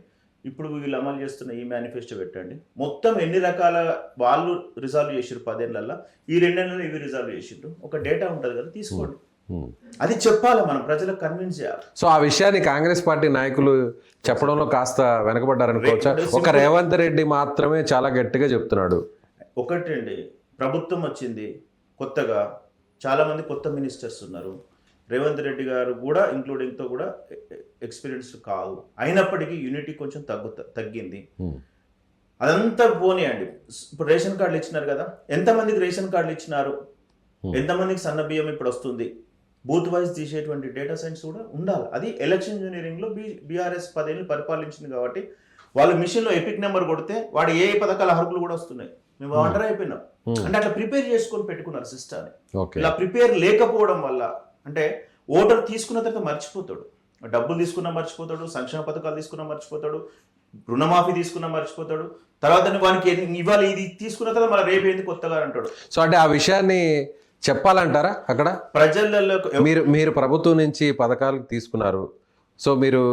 ఇప్పుడు వీళ్ళు అమలు చేస్తున్న ఈ మేనిఫెస్టో పెట్టండి. మొత్తం ఎన్ని రకాల వాళ్ళు రిజాల్వ్ చేసిరు 10 ఏళ్ళల్లో, ఈ 2 ఏళ్ళలో ఇవి రిజాల్వ్ చేసిండ్రు. ఒక డేటా ఉంటుంది కదా, తీసుకోండి. అది చెప్పాలి, మనం ప్రజలకు కన్విన్స్ చేయాలి. సో ఆ విషయాన్ని కాంగ్రెస్ పార్టీ నాయకులు చెప్పడంలో కాస్త వెనకబడ్డారనుకోవచ్చా? ఒక రేవంత్ రెడ్డి మాత్రమే చాలా గట్టిగా చెప్తున్నాడు. ఒకటండి, ప్రభుత్వం వచ్చింది కొత్తగా, చాలా మంది కొత్త మినిస్టర్స్ ఉన్నారు. రేవంత్ రెడ్డి గారు కూడా ఇంక్లూడింగ్తో కూడా ఎక్స్పీరియన్స్ కాదు. అయినప్పటికీ యూనిటీ కొంచెం తగ్గింది. అదంతా పోనీయండి. ఇప్పుడు రేషన్ కార్డులు ఇచ్చినారు కదా, ఎంతమందికి రేషన్ కార్డులు ఇచ్చినారు, ఎంతమందికి సన్న బియ్యం ఇప్పుడు వస్తుంది, బూత్ వైజ్ తీసేటువంటి డేటా సైన్స్ కూడా ఉండాలి. అది ఎలక్షన్ ఇంజనీరింగ్లో బీఆర్ఎస్ 10 ఏళ్ళు పరిపాలించింది కాబట్టి వాళ్ళ మిషన్లో ఎపిక్ నెంబర్ కొడితే వాడు ఏ పథకాల హరుకులు కూడా వస్తున్నాయి. మేము వండర్ అయిపోయినాం. అంటే అట్లా ప్రిపేర్ చేసుకొని పెట్టుకున్నారు సిస్టాన్ని. ఇలా ప్రిపేర్ లేకపోవడం వల్ల అంటే ఓటర్ తీసుకున్న తర్వాత మర్చిపోతాడు, డబ్బులు తీసుకున్నా మర్చిపోతాడు, సంక్షేమ పథకాలు తీసుకున్నా మర్చిపోతాడు, రుణమాఫీ తీసుకున్నా మర్చిపోతాడు. తర్వాత వానికి ఇవాళ ఇది తీసుకున్న తర్వాత మళ్ళీ రేపు ఏంది కొత్తగా అంటాడు. సో అంటే ఆ విషయాన్ని చెప్పాలంటారా అక్కడ ప్రజలలో? మీరు ప్రభుత్వం నుంచి పథకాలు తీసుకున్నారు, సో మీరు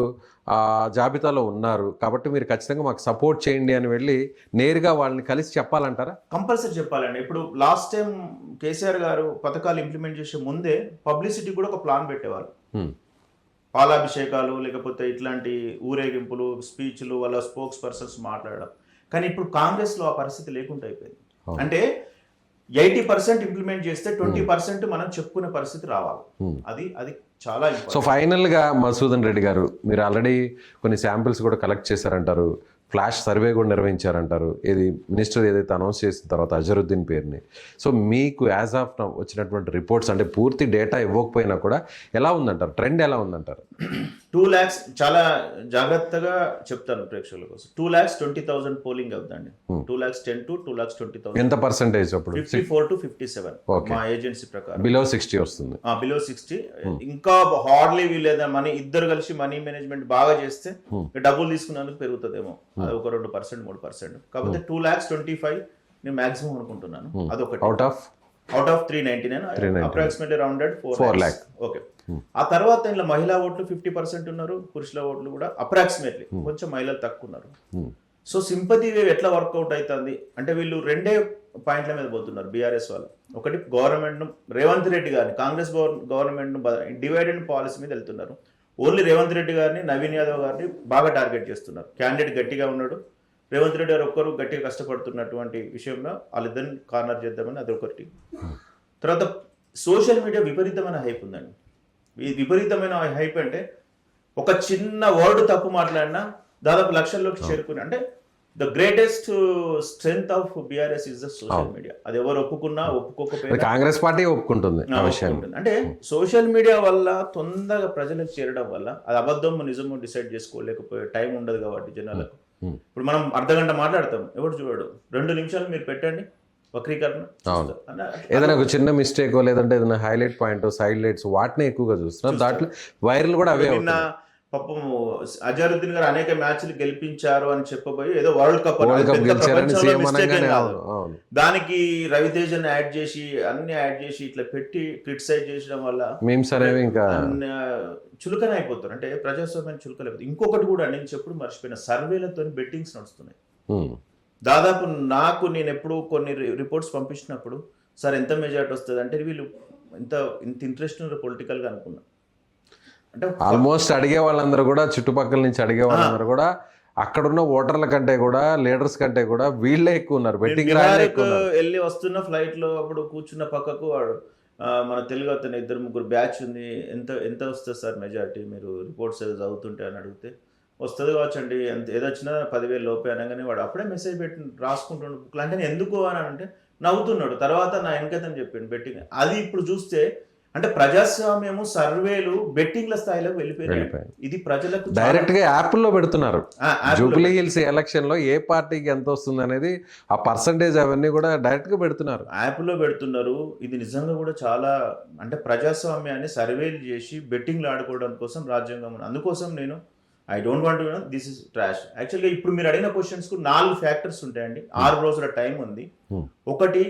ఆ జాబితాలో ఉన్నారు కాబట్టి మీరు ఖచ్చితంగా మాకు సపోర్ట్ చేయండి అని వెళ్ళి నేరుగా వాళ్ళని కలిసి చెప్పాలంటారా? కంపల్సరీ చెప్పాలండి. ఇప్పుడు లాస్ట్ టైం కేసీఆర్ గారు పథకాలు ఇంప్లిమెంట్ చేసే ముందే పబ్లిసిటీ కూడా ఒక ప్లాన్ పెట్టేవాళ్ళు. పాలాభిషేకాలు, లేకపోతే ఇట్లాంటి ఊరేగింపులు, స్పీచ్లు, వాళ్ళ స్పోక్స్ పర్సన్స్ మాట్లాడడం. కానీ ఇప్పుడు కాంగ్రెస్లో ఆ పరిస్థితి లేకుండా అయిపోయింది. అంటే 80% ఇంప్లిమెంట్ చేస్తే 20% మనం చెప్పుకునే పరిస్థితి రావాలి. అది చాలా సో ఇంపార్టెంట్. ఫైనల్గా మధుసూదన్ రెడ్డి గారు, మీరు ఆల్రెడీ కొన్ని శాంపిల్స్ కూడా కలెక్ట్ చేశారంటారు, ఫ్లాష్ సర్వే కూడా నిర్వహించారంటారు, ఇది మినిస్టర్ ఏదైతే అనౌన్స్ చేసిన తర్వాత అజరుద్దీన్ పేరుని. సో మీకు యాజ్ ఆఫ్ నౌ వచ్చినటువంటి రిపోర్ట్స్, అంటే పూర్తి డేటా ఇవ్వకపోయినా కూడా ఎలా ఉందంటారు, ట్రెండ్ ఎలా ఉందంటారు? 2 lakhs చాలా జాగ్రత్తగా చెప్తాను ప్రేక్షకుల కోసం. 2,20,000 పోలింగ్ అవుతుందండి. 2,10,000 to 2,20,000. ఎంత పర్సెంటేజ్ అప్పుడు? 54 to 57 Okay. మా ఏజెన్సీ ప్రకారం. బిలో 60 వస్తుంది. బిలో 60. ఇంకా హార్డ్లీ వీలేదా మనీ ఇద్దరు కలిసి మనీ మేనేజ్మెంట్ బాగా చేస్తే డబ్బులు తీసుకున్నందుకు పెరుగుతుందేమో, అది ఒక 2%, 3%. కాకపోతే 2,25,000 నేను మాక్సిమం అనుకుంటున్నాను. అదొకటి. Out of 399 approximately rounded 4 lakhs. Okay. ఆ తర్వాత ఇంట్లో మహిళా ఓట్లు 50% ఉన్నారు, పురుషుల ఓట్లు కూడా అప్రాక్సిమేట్లీ కొంచెం మహిళలు తక్కువ ఉన్నారు. సో సింపతి వేవ్ ఎట్లా వర్కౌట్ అవుతుంది అంటే వీళ్ళు 2 పాయింట్ల మీద పోతున్నారు బీఆర్ఎస్ వాళ్ళు. ఒకటి గవర్నమెంట్ రేవంత్ రెడ్డి గారిని, Congress government divide and policy మీద వెళ్తున్నారు. ఓన్లీ రేవంత్ రెడ్డి గారిని, నవీన్ యాదవ్ గారిని బాగా టార్గెట్ చేస్తున్నారు. క్యాండిడేట్ గట్టిగా ఉన్నాడు, రేవంత్ రెడ్డి గారు ఒక్కరు గట్టిగా కష్టపడుతున్నటువంటి విషయంలో వాళ్ళిద్దరిని కార్నర్ చేద్దామని అదొకటి. తర్వాత సోషల్ మీడియా విపరీతమైన హైప్ ఉందండి. ఈ విపరీతమైన హైప్ అంటే ఒక చిన్న వర్డ్ తప్పు మాట్లాడినా దాదాపు లక్షల్లోకి చేరుకుని, అంటే the greatest strength of BRS is the social media. అది ఎవరు ఒప్పుకున్నా ఒప్పుకోకపోయినా కాంగ్రెస్ పార్టీ ఒప్పుకుంటుంది. అంటే సోషల్ మీడియా వల్ల తొందరగా ప్రజలకు చేరడం వల్ల అది అబద్ధం నిజము డిసైడ్ చేసుకోలేకపోయే టైం ఉండదు కాబట్టి జనాలకు. ఇప్పుడు మనం అర్ధగంట మాట్లాడతాం, ఎవరు చూడడు. 2 నిమిషాలు మీరు పెట్టండి వక్రీకరణ. ఏదైనా ఒక చిన్న మిస్టేక్ లేదంటే ఏదైనా హైలైట్ పాయింట్, సైడ్ లైట్స్, వాటిని ఎక్కువగా చూస్తున్నారు. దాంట్లో వైరల్ కూడా అవే. పాపం అజరుద్దీన్ గారు అనేక మ్యాచ్లు గెలిపించారు అని చెప్పబోయి ఏదో వరల్డ్ కప్ దానికి రవితేజన్ యాడ్ చేసి అన్ని యాడ్ చేసి ఇట్లా పెట్టి క్రిటిసైజ్ చేయడం వల్ల మీమ్స్ అనేవి ఇంకా చులకన అయిపోతారు. అంటే ప్రజాస్వామ్యాన్ని చులకలేదు. ఇంకొకటి కూడా నేను చెప్పుడు మర్చిపోయిన, సర్వేలతో బెట్టింగ్స్ నడుస్తున్నాయి. దాదాపు నేను ఎప్పుడు కొన్ని రిపోర్ట్స్ పంపించినప్పుడు సార్ ఎంత మెజార్టీ వస్తుంది అంటే వీళ్ళు ఇంత ఇంట్రెస్ట్ పొలిటికల్గా అనుకున్నా. అంటే ఆల్మోస్ట్ అడిగే వాళ్ళందరూ కూడా, చుట్టుపక్కల నుంచి అడిగే వాళ్ళందరూ కూడా అక్కడున్న ఓటర్ల కంటే కూడా, లీడర్స్ కంటే కూడా వీళ్ళే ఎక్కువ ఉన్నారు. బెట్టింగ్ వెళ్ళి వస్తున్న ఫ్లైట్ లో అప్పుడు కూర్చున్న పక్కకు వాడు మన తెలుగు అతను 2-3 బ్యాచ్ ఉంది, ఎంత వస్తుంది సార్ మెజార్టీ మీరు రిపోర్ట్స్ ఏదో చదువుతుంటే అని అడిగితే, వస్తుంది కావచ్చండి ఎంత ఏదొచ్చినా 10,000 లోపే అనగానే వాడు అప్పుడే మెసేజ్ పెట్టి రాసుకుంటుండు బుక్లు. అంటే ఎందుకు అని అంటే నవ్వుతున్నాడు. తర్వాత నా వెనకతని చెప్పిండు బెట్టింగ్. అది ఇప్పుడు చూస్తే అంటే ప్రజాస్వామ్యము, సర్వేలు బెట్టింగ్ల స్థాయిలోకి వెళ్ళిపోయినాయి. ఇది ప్రజలకు డైరెక్ట్ గా యాప్ లో పెడుతున్నారు. జూబ్లీ హిల్స్ ఎలక్షన్ లో ఏ పార్టీకి ఎంత వస్తుంది అనేది ఆ పర్సంటేజ్ అవన్నీ కూడా డైరెక్ట్ గా పెడుతున్నారు, యాప్ లో పెడుతున్నారు. ఇది నిజంగా కూడా చాలా అంటే ప్రజాస్వామ్యాన్ని సర్వేలు చేసి బెట్టింగ్లు ఆడుకోవడం కోసం రాజ్యాంగం. అందుకోసం నేను I don't want to know this is trash. యాక్చువల్గా ఇప్పుడు మీరు అడిగిన క్వశ్చన్స్ కు 4 ఫ్యాక్టర్స్ ఉంటాయండి. 6 రోజుల టైం ఉంది. ఒకటి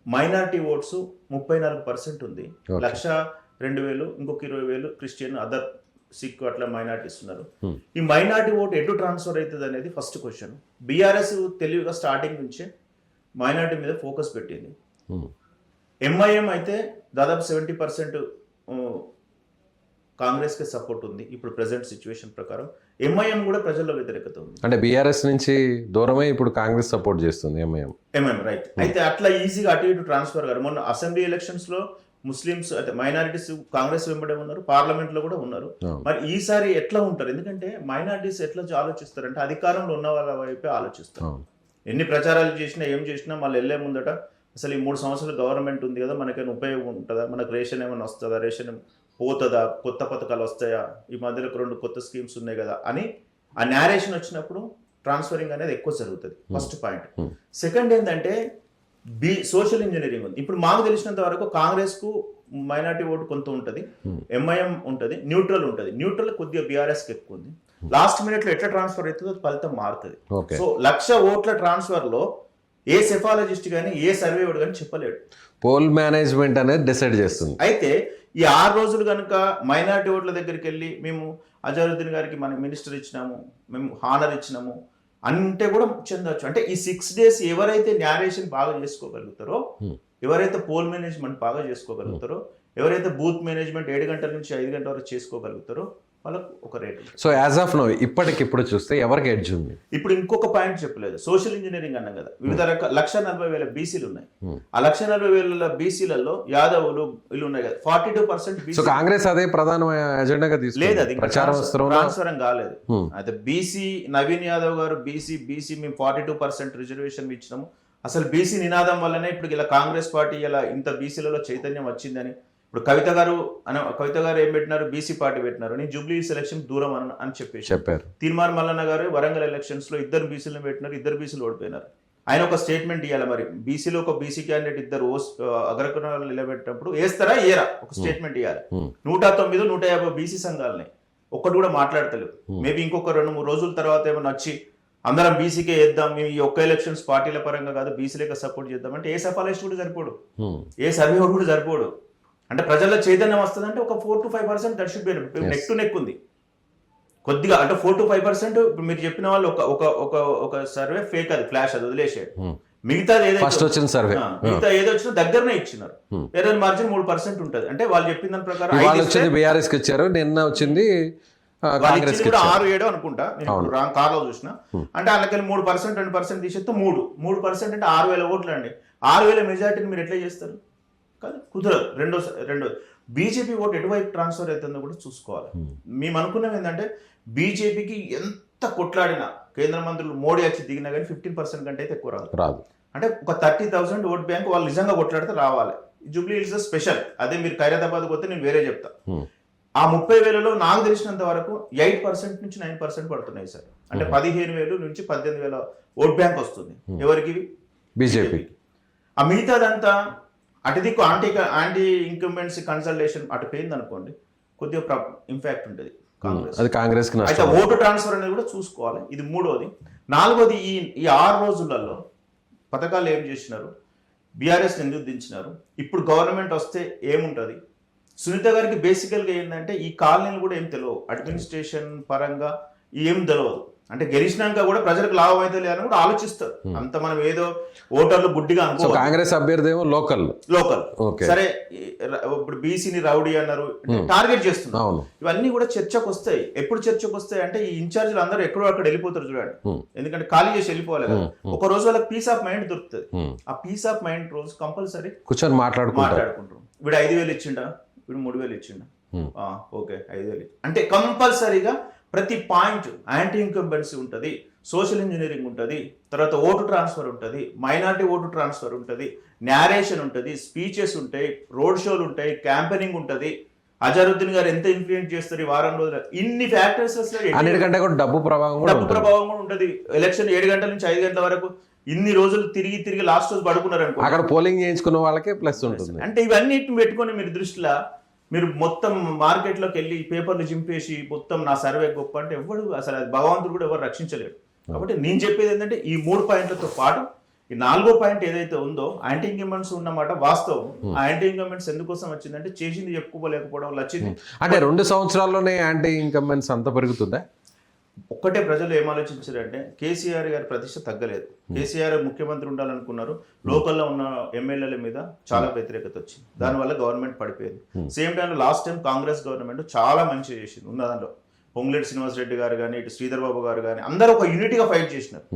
మైనారిటీ ఓట్స్ 34% ఉంది, 1,02,000, ఇంకొక 20,000 క్రిస్టియన్, అదర్ సిక్ అట్లా మైనారిటీస్ ఉన్నారు. ఈ మైనారిటీ ఓట్ ఎటు ట్రాన్స్ఫర్ అవుతుంది అనేది ఫస్ట్ క్వశ్చన్. బీఆర్ఎస్ తెలివిగా స్టార్టింగ్ నుంచే మైనారిటీ మీద ఫోకస్ పెట్టింది. ఎంఐఎం అయితే దాదాపు 70% కాంగ్రెస్ కి సపోర్ట్ ఉంది ఇప్పుడు ప్రెసెంట్ సిచ్యువేషన్ ప్రకారం. ఎంఐఎం కూడా ప్రజల్లో వ్యతిరేకత ఉంది. అంటే బీఆర్ఎస్ నుంచి దూరమై ఇప్పుడు కాంగ్రెస్ సపోర్ట్ చేస్తుంది ఎంఐఎం రైట్. అయితే అట్లా ఈజీగా అటు ఇటు ట్రాన్స్ఫర్ గారు. మొన్న అసెంబ్లీ ఎలక్షన్స్ లో ముస్లిమ్స్ అయితే మైనారిటీస్ కాంగ్రెస్ వెంబడే ఉన్నారు, పార్లమెంట్ లో కూడా ఉన్నారు. మరి ఈసారి ఎట్లా ఉంటారు? ఎందుకంటే మైనారిటీస్ ఎట్లా ఆలోచిస్తారంటే అధికారంలో ఉన్న వాళ్ళ వైపే ఆలోచిస్తారు. ఎన్ని ప్రచారాలు చేసినా ఏం చేసినా మళ్ళీ వెళ్లే ముందట అసలు ఈ 3 సంవత్సరాలు గవర్నమెంట్ ఉంది కదా, మనకేమైనా ఉపయోగం ఉంటుందా, మనకు రేషన్ ఏమైనా వస్తుందా, రేషన్ పోతుందా, కొత్త పథకాలు వస్తాయా, ఈ మధ్యలో 2 కొత్త స్కీమ్స్ ఉన్నాయి కదా అని ఆ నేరేషన్ వచ్చినప్పుడు ట్రాన్స్ఫరింగ్ అనేది ఎక్కువ జరుగుతుంది. First point. సెకండ్ ఏంటంటే సోషల్ ఇంజనీరింగ్ ఉంది. ఇప్పుడు మాకు తెలిసినంత వరకు కాంగ్రెస్ కు మైనారిటీ ఓటు కొంత ఉంటుంది, ఎంఐఎం ఉంటుంది, న్యూట్రల్ ఉంటుంది. న్యూట్రల్ కొద్దిగా బీఆర్ఎస్ కి ఎక్కువ ఉంది. లాస్ట్ మినిట్ లో ఎట్లా ట్రాన్స్ఫర్ అవుతుందో ఫలితం మారుతుంది. సో 1,00,000 ఓట్ల ట్రాన్స్ఫర్ లో ఏ సెఫాలజిస్ట్ కానీ ఏ సర్వే వాడు కానీ చెప్పలేడు. పోల్ మేనేజ్మెంట్ అనేది డిసైడ్ చేస్తుంది. అయితే ఈ 6 రోజులు కనుక మైనారిటీ ఓట్ల దగ్గరికి వెళ్ళి మేము అజరుద్దీన్ గారికి మనం మినిస్టర్ ఇచ్చినాము, మేము హానర్ ఇచ్చినాము అంటే కూడా చెందవచ్చు. అంటే ఈ 6 days ఎవరైతే న్యారేషన్ బాగా చేసుకోగలుగుతారో, ఎవరైతే పోల్ మేనేజ్మెంట్ బాగా చేసుకోగలుగుతారో, ఎవరైతే బూత్ మేనేజ్మెంట్ 7 గంటల నుంచి 5 గంటల వరకు చేసుకోగలుగుతారో వాళ్ళకు ఒక రేట్ ఉంటుంది. సో యాజ్ ఆఫ్ నో ఇప్పటికిప్పుడు చూస్తే ఎవరికి ఎడ్జ్ ఉంది? ఇప్పుడు ఇంకొక పాయింట్ చెప్పలేదు, సోషల్ ఇంజనీరింగ్ అన్నాం కదా, వివిధ రకాల 1,40,000 బీసీలు ఉన్నాయి. ఆ 1,40,000 బీసీలలో యాదవులు వీళ్ళు ఉన్నాయి కదా, 42% సో కాంగ్రెస్ అదే ప్రధాన ఎజెండాగా లేదు, తీసుకుంది. అది ప్రచారం ట్రాన్స్ఫరం కాలేదు. అయితే బీసీ నవీన్ యాదవ్ గారు బీసీ మేము 42% రిజర్వేషన్ ఇచ్చినాము, అసలు బీసీ నినాదం వల్లనే ఇప్పుడు ఇలా కాంగ్రెస్ పార్టీ ఇలా ఇంత బీసీలలో చైతన్యం వచ్చిందని. ఇప్పుడు కవిత గారు ఏం పెట్టినారు, బీసీ పార్టీ పెట్టినారు, నేను జూబ్లీ ఎలక్షన్ దూరం అని చెప్పారు. తీర్మాన్ మల్లన్న గారు వరంగల్ ఎలక్షన్స్ లో 2 బీసీలను పెట్టినారు, 2 బీసీలు ఓడిపోయినారు. ఆయన ఒక స్టేట్మెంట్ ఇవ్వాలి, మరి బీసీలో ఒక బీసీ క్యాండిడేట్ 2 అగ్రకుణాలు నిలబెట్టినప్పుడు వేస్తారా ఏరా ఒక స్టేట్మెంట్ ఇవ్వాలి. 109, 150 బీసీ సంఘాలని ఒక్కటి కూడా మాట్లాడతలేవు. మేబీ ఇంకొక 2-3 రోజుల తర్వాత ఏమన్నా వచ్చి అందరం బీసీకే వేద్దాం, మేము ఈ ఒక్క ఎలక్షన్స్ పార్టీల పరంగా కాదు బీసీలేక సపోర్ట్ చేద్దాం అంటే ఏ సఫాలిస్ట్ కూడా సరిపోడు, ఏ సర్వే కూడా సరిపోడు. అంటే ప్రజల్లో చైతన్యం వస్తుందంటే ఒక 4 to 5% that should be neck to neck ఉంది కొద్దిగా. అంటే 4 to 5% ఇప్పుడు మీరు చెప్పిన వాళ్ళు ఒక సర్వే ఫేక్, అది ఫ్లాష్, అది వదిలేసాడు. మిగతాది మిగతా ఏదో వచ్చినా దగ్గరనే ఇచ్చినారు, ఏదైనా మార్జిన్ 3% ఉంటుంది. అంటే వాళ్ళు చెప్పిన దాని ప్రకారం బీఆర్ఎస్ కి ఇచ్చారు, నిన్న వచ్చింది కాంగ్రెస్ కూడా 6-7 అనుకుంటా, నేను కార్లో చూసిన. అంటే వాళ్ళకి 3% 2% తీసేస్తే 3% అంటే 6,000 ఓట్లు అండి. 6,000 మెజార్టీని మీరు ఎట్లా చేస్తారు? కాదు, కుదరదు. రెండో బీజేపీ ఓటు ఎటువైపు ట్రాన్స్ఫర్ అవుతుందో కూడా చూసుకోవాలి. మేము అనుకున్నాం ఏంటంటే బీజేపీకి ఎంత కొట్లాడినా కేంద్ర మంత్రులు మోడీ వచ్చి దిగినా కానీ 15% కంటే అయితే ఎక్కువ రాదు. అంటే ఒక 30,000 ఓట్ బ్యాంక్ వాళ్ళు నిజంగా కొట్లాడితే రావాలి. జూబ్లీ హిల్స్ స్పెషల్, అదే మీరు ఖైరతాబాద్ పోతే నేను వేరే చెప్తా. ఆ 30,000లో నాకు తెలిసినంత వరకు 8% నుంచి 9% పడుతున్నాయి సార్. అంటే 15,000 నుంచి 18,000 ఓట్ బ్యాంక్ వస్తుంది. ఎవరికి? బీజేపీ. ఆ మిగతాదంతా అటు దిక్కు యాంటీ ఇంకంబెన్సీ కన్సల్టేషన్ అటు పోయింది అనుకోండి, కొద్దిగా ఇంపాక్ట్ ఉంటుంది కాంగ్రెస్. అయితే ఓటు ట్రాన్స్ఫర్ అనేది కూడా చూసుకోవాలి. ఇది 3వది. 4వది, ఈ 6 రోజులలో పథకాలు ఏం చేసినారు, బీఆర్ఎస్ ఎందుకు దించినారు, ఇప్పుడు గవర్నమెంట్ వస్తే ఏముంటుంది. సునీత గారికి బేసికల్గా ఏంటంటే ఈ కాలనీలు కూడా ఏం తెలియవు, అడ్మినిస్ట్రేషన్ పరంగా ఏం తెలియదు. అంటే గెలిచినాక కూడా ప్రజలకు లాభం అయితే లేదని కూడా ఆలోచిస్తారు. అంత మనం ఏదో ఓటర్లు గుడ్డిగా అనుకో. కాంగ్రెస్ అభ్యర్థి ఏమో లోకల్. సరే, ఇప్పుడు బీసీని రౌడీ అన్నారు, టార్గెట్ చేస్తున్నారు. ఇవన్నీ కూడా చర్చకు వస్తాయి. ఎప్పుడు చర్చకు వస్తాయి అంటే ఈ ఇన్ఛార్జీలు అందరూ ఎక్కడో అక్కడ వెళ్ళిపోతారు చూడండి, ఎందుకంటే ఖాళీ చేసి వెళ్ళిపోవాలి కదా. ఒక రోజు వాళ్ళకి పీస్ ఆఫ్ మైండ్ దొరుకుతుంది. ఆ పీస్ ఆఫ్ మైండ్ రోజు కంపల్సరీ కూర్చొని మాట్లాడుకుంటారు. వీడు 5,000 ఇచ్చిండా, వీడు 3,000 ఇచ్చిండా, ఓకే 5,000. అంటే కంపల్సరీగా ప్రతి పాయింట్ యాంటీ ఇన్కంబెన్సీ ఉంటుంది, సోషల్ ఇంజనీరింగ్ ఉంటుంది, తర్వాత ఓటు ట్రాన్స్ఫర్ ఉంటుంది, మైనార్టీ ఓటు ట్రాన్స్ఫర్ ఉంటుంది, నేరేషన్ ఉంటుంది, స్పీచెస్ ఉంటాయి, రోడ్ షోలు ఉంటాయి, క్యాంపెయినింగ్ ఉంటుంది. అజరుద్దీన్ గారు ఎంత ఇన్ఫ్లుయెన్స్ చేస్తారు ఈ వారం రోజులు, ఇన్ని ఫ్యాక్టర్స్ అన్నిటికంటే కూడా డబ్బు ప్రభావం కూడా ఉంటుంది. ఎలక్షన్ 7 గంటల నుంచి 5 గంటల వరకు ఇన్ని రోజులు తిరిగి లాస్ట్ రోజు పడుకున్నారు అనుకో, అక్కడ పోలింగ్ చేయించుకున్న వాళ్ళకే ప్లస్ ఉంటుంది. అంటే ఇవన్నీ పెట్టుకొని మీరు దృష్టిలో మీరు మొత్తం మార్కెట్లోకి వెళ్ళి పేపర్లు చింపేసి మొత్తం నా సర్వే గొప్ప అంటే ఎవరు అసలు అది భగవంతుడు కూడా ఎవరు రక్షించలేడు. కాబట్టి నేను చెప్పేది ఏంటంటే ఈ 3 పాయింట్లతో పాటు ఈ 4వ పాయింట్ ఏదైతే ఉందో యాంటీ ఇంకంబెన్సీ ఉన్నమాట వాస్తవం. ఆ యాంటీ ఇంకంబెన్సీ ఎందుకోసం వచ్చిందంటే చేసింది చెప్పుకోలేకపోవడం వల్ల వచ్చింది. అంటే 2 సంవత్సరాల్లోనే యాంటీ ఇంకంబెన్సీ అంత పెరుగుతుందా? ఒక్కటే ప్రజలు ఏం ఆలోచించారంటే కేసీఆర్ గారి ప్రతిష్ట తగ్గలేదు. కేసీఆర్ ముఖ్యమంత్రి ఉండాలనుకున్నారు, లోకల్లో ఉన్న ఎమ్మెల్యేల మీద చాలా వ్యతిరేకత వచ్చింది, దానివల్ల గవర్నమెంట్ పడిపోయింది. సేమ్ టైంలో లాస్ట్ టైం కాంగ్రెస్ గవర్నమెంట్ చాలా మంచి చేసింది ఉన్న దాంట్లో. పొంగులేటి శ్రీనివాస్ రెడ్డి గారు కానీ, ఇటు శ్రీధర్ బాబు గారు కానీ అందరూ ఒక యూనిటీగా ఫైట్ చేసినారు.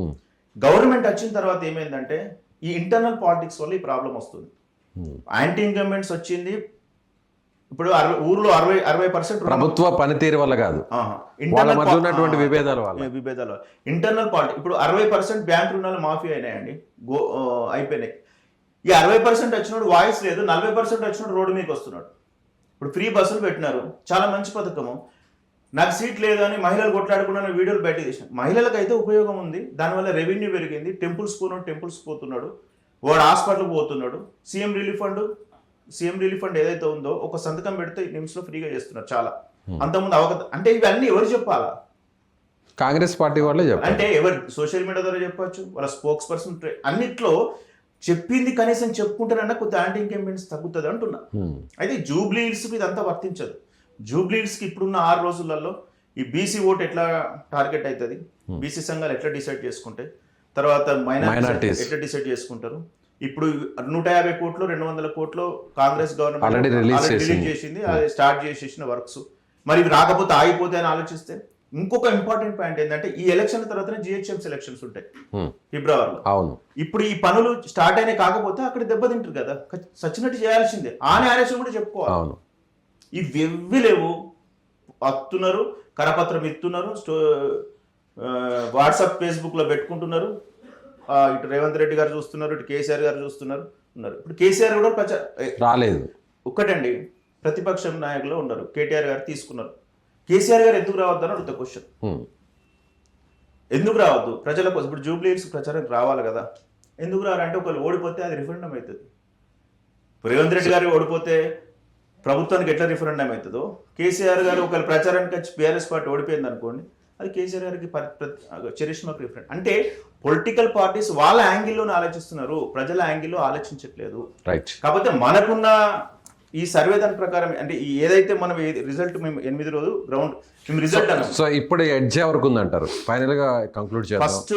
గవర్నమెంట్ వచ్చిన తర్వాత ఏమైందంటే ఈ ఇంటర్నల్ పాలిటిక్స్ వల్ల ఈ ప్రాబ్లం వస్తుంది. యాంటీ ఇంకంబెన్సీ వచ్చింది. ఇప్పుడు ఊర్లో 60% ప్రభుత్వ పనితీరు వల్ల కాదు, వాళ్ళ మధ్య ఉన్నటువంటి విభేదాల వల్ల ఇంటర్నల్ పాలిటిక్స్. ఇప్పుడు 60% బ్యాంక్ రుణాలు మాఫీ అయినాయండి, అయిపోయినాయి. ఈ 60% వచ్చినప్పుడు వాయిస్ లేదు, 40% వచ్చినప్పుడు రోడ్డు మీదకి వస్తున్నాడు. ఇప్పుడు ఫ్రీ బస్సులు పెట్టినారు, చాలా మంచి పథకము. నాకు సీట్ లేదు అని మహిళలు కొట్లాడుకున్న వీడియోలు బయట తీసిన. మహిళలకు అయితే ఉపయోగం ఉంది, దానివల్ల రెవెన్యూ పెరిగింది. టెంపుల్స్ పోతున్నాడు, వాడు హాస్పిటల్కి పోతున్నాడు. సీఎం రిలీఫ్ ఫండ్ ఏదైతే ఉందో ఒక సంతకం పెడితే నిమిషంలో ఫ్రీగా చేస్తున్నారు చాలా. అంతకుముందు అంటే ఇవన్నీ ఎవరు చెప్పాలా? కాంగ్రెస్ పార్టీ వాళ్ళే చెప్పాలి. అంటే ఎవరు సోషల్ మీడియా ద్వారా చెప్పచ్చు, వాళ్ళ స్పోక్స్ పర్సన్ అన్నిట్లో చెప్పింది కనీసం చెప్పుకుంటారన్నా కొద్ది యాంటీ ఇంకంబెన్సీ తగ్గుతుంది అంటున్నా. అయితే జూబ్లీ హిల్స్కి ఇదంతా వర్తించదు. జూబ్లీ హిల్స్కి ఇప్పుడున్న 6 రోజులలో ఈ బీసీ ఓట్ ఎట్లా టార్గెట్ అవుతుంది, బీసీ సంఘాలు ఎట్లా డిసైడ్ చేసుకుంటాయి, తర్వాత మైనారిటీస్ ఎట్లా డిసైడ్ చేసుకుంటారు. ఇప్పుడు 150 కోట్లు 200 కోట్లు కాంగ్రెస్ గవర్నమెంట్ రిలీజ్ చేసింది, అది స్టార్ట్ చేసేసిన వర్క్స్. మరి ఇవి రాకపోతే ఆగిపోతే అని ఆలోచిస్తే ఇంకొక ఇంపార్టెంట్ పాయింట్ ఏంటంటే ఈ ఎలక్షన్ తర్వాతనే జిహెచ్ఎంసీ ఎలక్షన్స్ ఉంటాయి ఫిబ్రవరిలో. అవును. ఇప్పుడు ఈ పనులు స్టార్ట్ అయినాయి కాకపోతే అక్కడ దెబ్బతింటారు కదా, సచ్చినట్టు చేయాల్సిందే. ఆనే ఆలస్యం కూడా చెప్పుకోవాలి. అవును. ఇవి ఎవ్వి లేవు, వస్తున్నారు, కరపత్రం ఇస్తున్నారు, వాట్సాప్ ఫేస్బుక్ లో పెట్టుకుంటున్నారు. ఇటు రేవంత్ రెడ్డి గారు చూస్తున్నారు, ఇటు కేసీఆర్ గారు చూస్తున్నారు ఉన్నారు. ఇప్పుడు కేసీఆర్ కూడా రాలేదు. ఒక్కటండి, ప్రతిపక్షం నాయకులు ఉన్నారు, కేటీఆర్ గారు తీసుకున్నారు. కేసీఆర్ గారు ఎందుకు రావద్దని అడుగుతా క్వశ్చన్. ఎందుకు రావద్దు? ప్రజల కోసం. ఇప్పుడు జూబ్లీ హిల్స్ ప్రచారానికి రావాలి కదా, ఎందుకు రారంటే ఒకళ్ళు ఓడిపోతే అది రిఫరెండం అవుతుంది. రేవంత్ రెడ్డి గారు ఓడిపోతే ప్రభుత్వానికి ఎట్లా రిఫరెండం అవుతుందో, కేసీఆర్ గారు ఒకవేళ ప్రచారానికి వచ్చి బీఆర్ఎస్ పార్టీ ఓడిపోయింది అనుకోండి, అది కేసీఆర్ గారికి చరిష్మాకు రిఫరెండ్. అంటే పొలిటికల్ పార్టీస్ వాళ్ళ యాంగిల్లోనే ఆలోచిస్తున్నారు, ప్రజల యాంగిల్లో ఆలోచించట్లేదు. రైట్. కాకపోతే మనకున్న ఈ సర్వే దాని ప్రకారం అంటే ఏదైతే మనం రిజల్ట్ మేము 8 రోజులు గ్రౌండ్ మేము రిజల్ట్ అన్నాం. సో ఇప్పుడు ఎడ్జ్ వరకు ఉందంటారు ఫైనల్ గా కంక్లూడ్ చేద్దాం. ఫస్ట్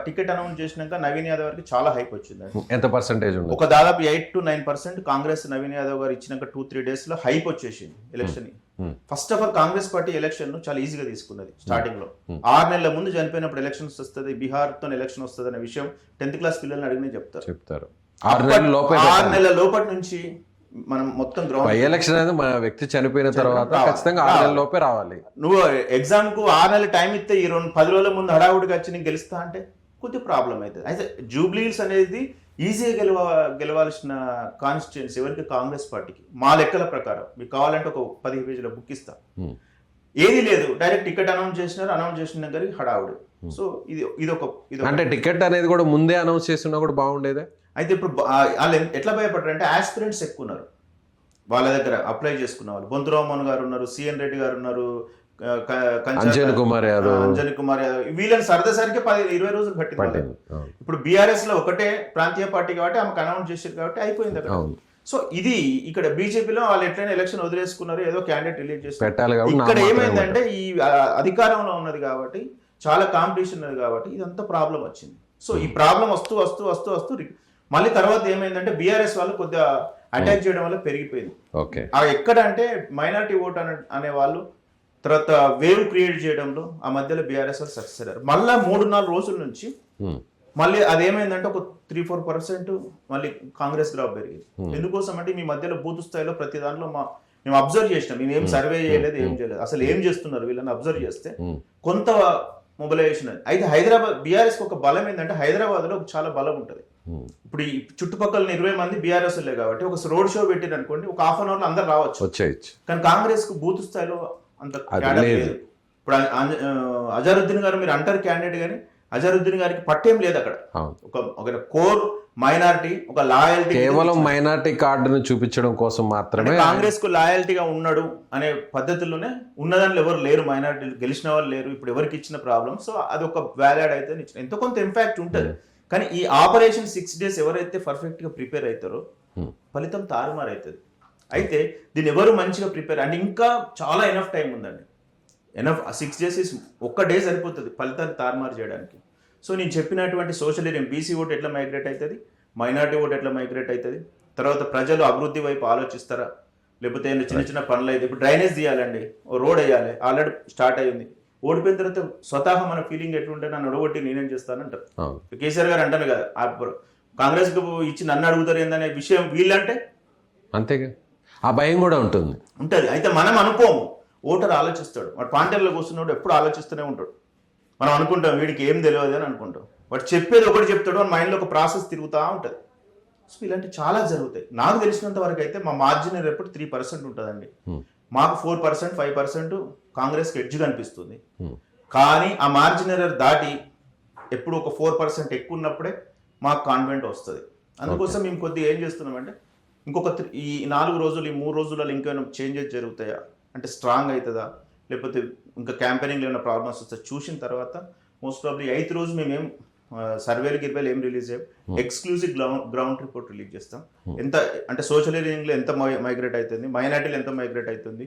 టికెట్ అనౌన్స్ చేసినాక నవీన్ యాదవ్ గారికి చాలా హైప్ వచ్చింది. ఎంత పర్సెంటేజ్ ఉంది? ఒక దాదాపు 8 to 9% కాంగ్రెస్ నవీన్ యాదవ్ గారు ఇచ్చినాక 2-3 days లో హైప్ వచ్చేసింది election. First of all Congress party election చాలా ఈజీగా తీసుకున్నది. స్టార్టింగ్ లో 6 నెలల ముందు చనిపోయినప్పుడు ఎలక్షన్స్ వస్తుంది, బీహార్ తో ఎలక్షన్ వస్తుంది అనే విషయం 10th class పిల్లల్ని అడిగినే చెప్తారు. 6 నెలల లోపటి నుంచి మనం మొత్తం గ్రౌండ్ ఎలక్షన్ అనేది మన వ్యక్తి చనిపోయిన తర్వాత ఖచ్చితంగా 6 నెలల లోపే రావాలి. నువ్వు ఎగ్జామ్ కు 6 నెలల టైం ఇస్తే ఈ 10 రోజుల ముందు హడావుడిగా వచ్చి నీకు గెలుస్తా అంటే కొద్దిగా ప్రాబ్లం అవుతుంది. అయితే జూబ్లీ హిల్స్ అనేది ఈజీగా గెలవాల్సిన కాన్స్టిట్యుయెన్సీ ఎవరికి? కాంగ్రెస్ పార్టీకి. మా లెక్కల ప్రకారం మీకు కావాలంటే ఒక 10 పేజీల బుక్ ఇస్తా. ఏది లేదు, డైరెక్ట్ టికెట్ అనౌన్స్ చేసిన దగ్గరికి హడావుడి. సో ఇది ఒక అంటే టికెట్ అనేది కూడా ముందే అనౌన్స్ చేస్తున్నా కూడా బాగుండేదే. అయితే ఇప్పుడు వాళ్ళు ఎట్లా భయపడ్డారు అంటే ఆస్పిరెంట్స్ ఎక్కువ ఉన్నారు వాళ్ళ దగ్గర అప్లై చేసుకున్న వాళ్ళు. బొంతురామన్ గారు ఉన్నారు, సిఎన్ రెడ్డి గారు ఉన్నారు, అంజన్ కుమార్ యాదవ్, వీళ్ళని సరదాసరికి 20 రోజులు పట్టింది. ఇప్పుడు బీఆర్ఎస్ లో ఒకటే ప్రాంతీయ పార్టీ కాబట్టి ఆమెకు అనౌన్స్ చేశారు కాబట్టి అయిపోయింది అక్కడ. సో ఇది ఇక్కడ బీజేపీలో వాళ్ళు ఎట్లయినా ఎలక్షన్ వదిలేసుకున్నారు, ఏదో క్యాండిడేట్ రిలీజ్ చేస్తారు. ఇక్కడ ఏమైందంటే ఈ అధికారంలో ఉన్నది కాబట్టి, చాలా కాంపిటీషన్ ఉన్నది కాబట్టి ఇదంతా ప్రాబ్లం వచ్చింది. సో ఈ ప్రాబ్లం వస్తూ మళ్ళీ తర్వాత ఏమైందంటే బీఆర్ఎస్ వాళ్ళు కొద్దిగా అటాక్ చేయడం వల్ల పెరిగిపోయింది. ఎక్కడ అంటే మైనారిటీ ఓట్ అనే వాళ్ళు తర్వాత వేవ్ క్రియేట్ చేయడంలో ఆ మధ్యలో బీఆర్ఎస్ వాళ్ళు సక్సెస్ అయ్యారు. మళ్ళీ 3-4 రోజుల నుంచి మళ్ళీ అదేమైందంటే ఒక 3-4% మళ్ళీ కాంగ్రెస్ గ్రాఫ్ పెరిగింది. ఎందుకోసం అంటే మీ మధ్యలో బూత్ స్థాయిలో ప్రతి దాంట్లో మేము అబ్జర్వ్ చేసినాం, మేము ఏం సర్వే చేయలేదు, ఏం చేయలేదు, అసలు ఏం చేస్తున్నారు వీళ్ళని అబ్జర్వ్ చేస్తే కొంత మొబిలైజేషన్. అయితే హైదరాబాద్ బీఆర్ఎస్ ఒక బలం ఏంటంటే హైదరాబాద్ లో చాలా బలం ఉంటుంది. ఇప్పుడు ఈ చుట్టుపక్కల 20 మంది బీఆర్ఎస్ లే కాబట్టి ఒక రోడ్ షో పెట్టిన అనుకోండి, ఒక హాఫ్ అన్ అవర్ లో అందరు రావచ్చు. కానీ కాంగ్రెస్ కు బూత్ స్థాయిలో అంత లేదు. ఇప్పుడు అజరుద్దీన్ గారు మీరు అంటారు క్యాండిడేట్ కానీ అజరుద్దీన్ గారికి పట్టేం లేదు అక్కడ. ఒక కోర్ మైనారిటీ, ఒక లాయల్టీ, కేవలం మైనారిటీ కార్డును చూపించడం కోసం మాత్రమే కాంగ్రెస్ కు లాయల్టీగా ఉన్నాడు అనే పద్ధతిలోనే ఉన్నదానిలో ఎవరు లేరు, మైనారిటీలు గెలిచిన వాళ్ళు లేరు. ఇప్పుడు ఎవరికి ఇచ్చిన ప్రాబ్లం. సో అది ఒక వ్యాలిడ్ అయితే ఎంతో కొంత ఇంపాక్ట్ ఉంటుంది. కానీ ఈ ఆపరేషన్ 6 days ఎవరైతే పర్ఫెక్ట్ గా ప్రిపేర్ అవుతారో ఫలితం తారుమారు అవుతుంది. అయితే దీన్ని ఎవరు మంచిగా ప్రిపేర్ అంటే ఇంకా చాలా ఎనఫ్ టైం ఉందండి. 6 days ఒక్క డే సరిపోతుంది ఫలితాన్ని తారుమారు చేయడానికి. సో నేను చెప్పినటువంటి సోషల్ ఏరియా బీసీ ఓట్ ఎట్లా మైగ్రేట్ అవుతుంది, మైనారిటీ ఓట్ ఎట్లా మైగ్రేట్ అవుతుంది, తర్వాత ప్రజలు అభివృద్ధి వైపు ఆలోచిస్తారా, లేకపోతే చిన్న చిన్న పనులు అయితే ఇప్పుడు డ్రైనేజ్ తీయాలండి, రోడ్ వేయాలి, ఆల్రెడీ స్టార్ట్ అయ్యింది. ఓడిపోయిన తర్వాత స్వతహా మన ఫీలింగ్ ఎట్లుంటే నన్ను ఒడగొట్టి నేనేం చేస్తానంటారు. కేసీఆర్ గారు అంటాను కదా, కాంగ్రెస్ కు ఇచ్చి నన్ను అడుగుతారు ఏందనే విషయం వీళ్ళంటే అంతేగా ఆ భయం కూడా ఉంటుంది. అయితే మనం అనుకోము, ఓటర్ ఆలోచిస్తాడు. వాడు పాంటర్లో కూర్చున్నాడు ఎప్పుడు ఆలోచిస్తూనే ఉంటాడు. మనం అనుకుంటాం వీడికి ఏం తెలియదు అని అనుకుంటాం, వాడు చెప్పేది ఒకటి చెప్తాడు, మన మైండ్లో ఒక ప్రాసెస్ తిరుగుతూ ఉంటుంది. సో ఇలాంటివి చాలా జరుగుతాయి. నాకు తెలిసినంత వరకు అయితే మా మార్జిన్ ఎప్పుడు 3% ఉంటుందండి. మాకు 4%, 5% కాంగ్రెస్కి ఎడ్జ్ కనిపిస్తుంది. కానీ ఆ మార్జిన్ ఎర్రర్ దాటి ఎప్పుడు ఒక 4% ఎక్కువ ఉన్నప్పుడే మాకు కాన్ఫిడెంట్ వస్తుంది. అందుకోసం మేము కొద్దిగా ఏం చేస్తున్నామంటే ఇంకొక ఈ 4 రోజులు ఈ 3 రోజులలో ఇంకేమైనా చేంజెస్ జరుగుతాయా అంటే స్ట్రాంగ్ అవుతుందా, లేకపోతే ఇంకా క్యాంపెయినింగ్లో ఏమైనా ప్రాబ్లమ్స్ వస్తాయి చూసిన తర్వాత మోస్ట్ ప్రాబ్లీ 8th రోజు మేమేం సర్వేలు ఏం రిలీజ్ చేయం, ఎక్స్క్లూజివ్ గ్రౌండ్ రిపోర్ట్ రిలీజ్ చేస్తాం. ఎంత అంటే సోషల్ ఏరియాలో ఎంత మైగ్రేట్ అవుతుంది, మైనార్టీలు ఎంత మైగ్రేట్ అవుతుంది,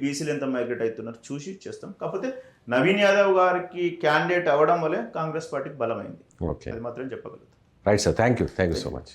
బీసీలు ఎంత మైగ్రేట్ అవుతున్నారు చూసి చేస్తాం. కాకపోతే నవీన్ యాదవ్ గారికి క్యాండిడేట్ అవ్వడం వల్లే కాంగ్రెస్ పార్టీకి బలమైంది, అది మాత్రం చెప్పగలుగుతాం. Right sir, thank you so much.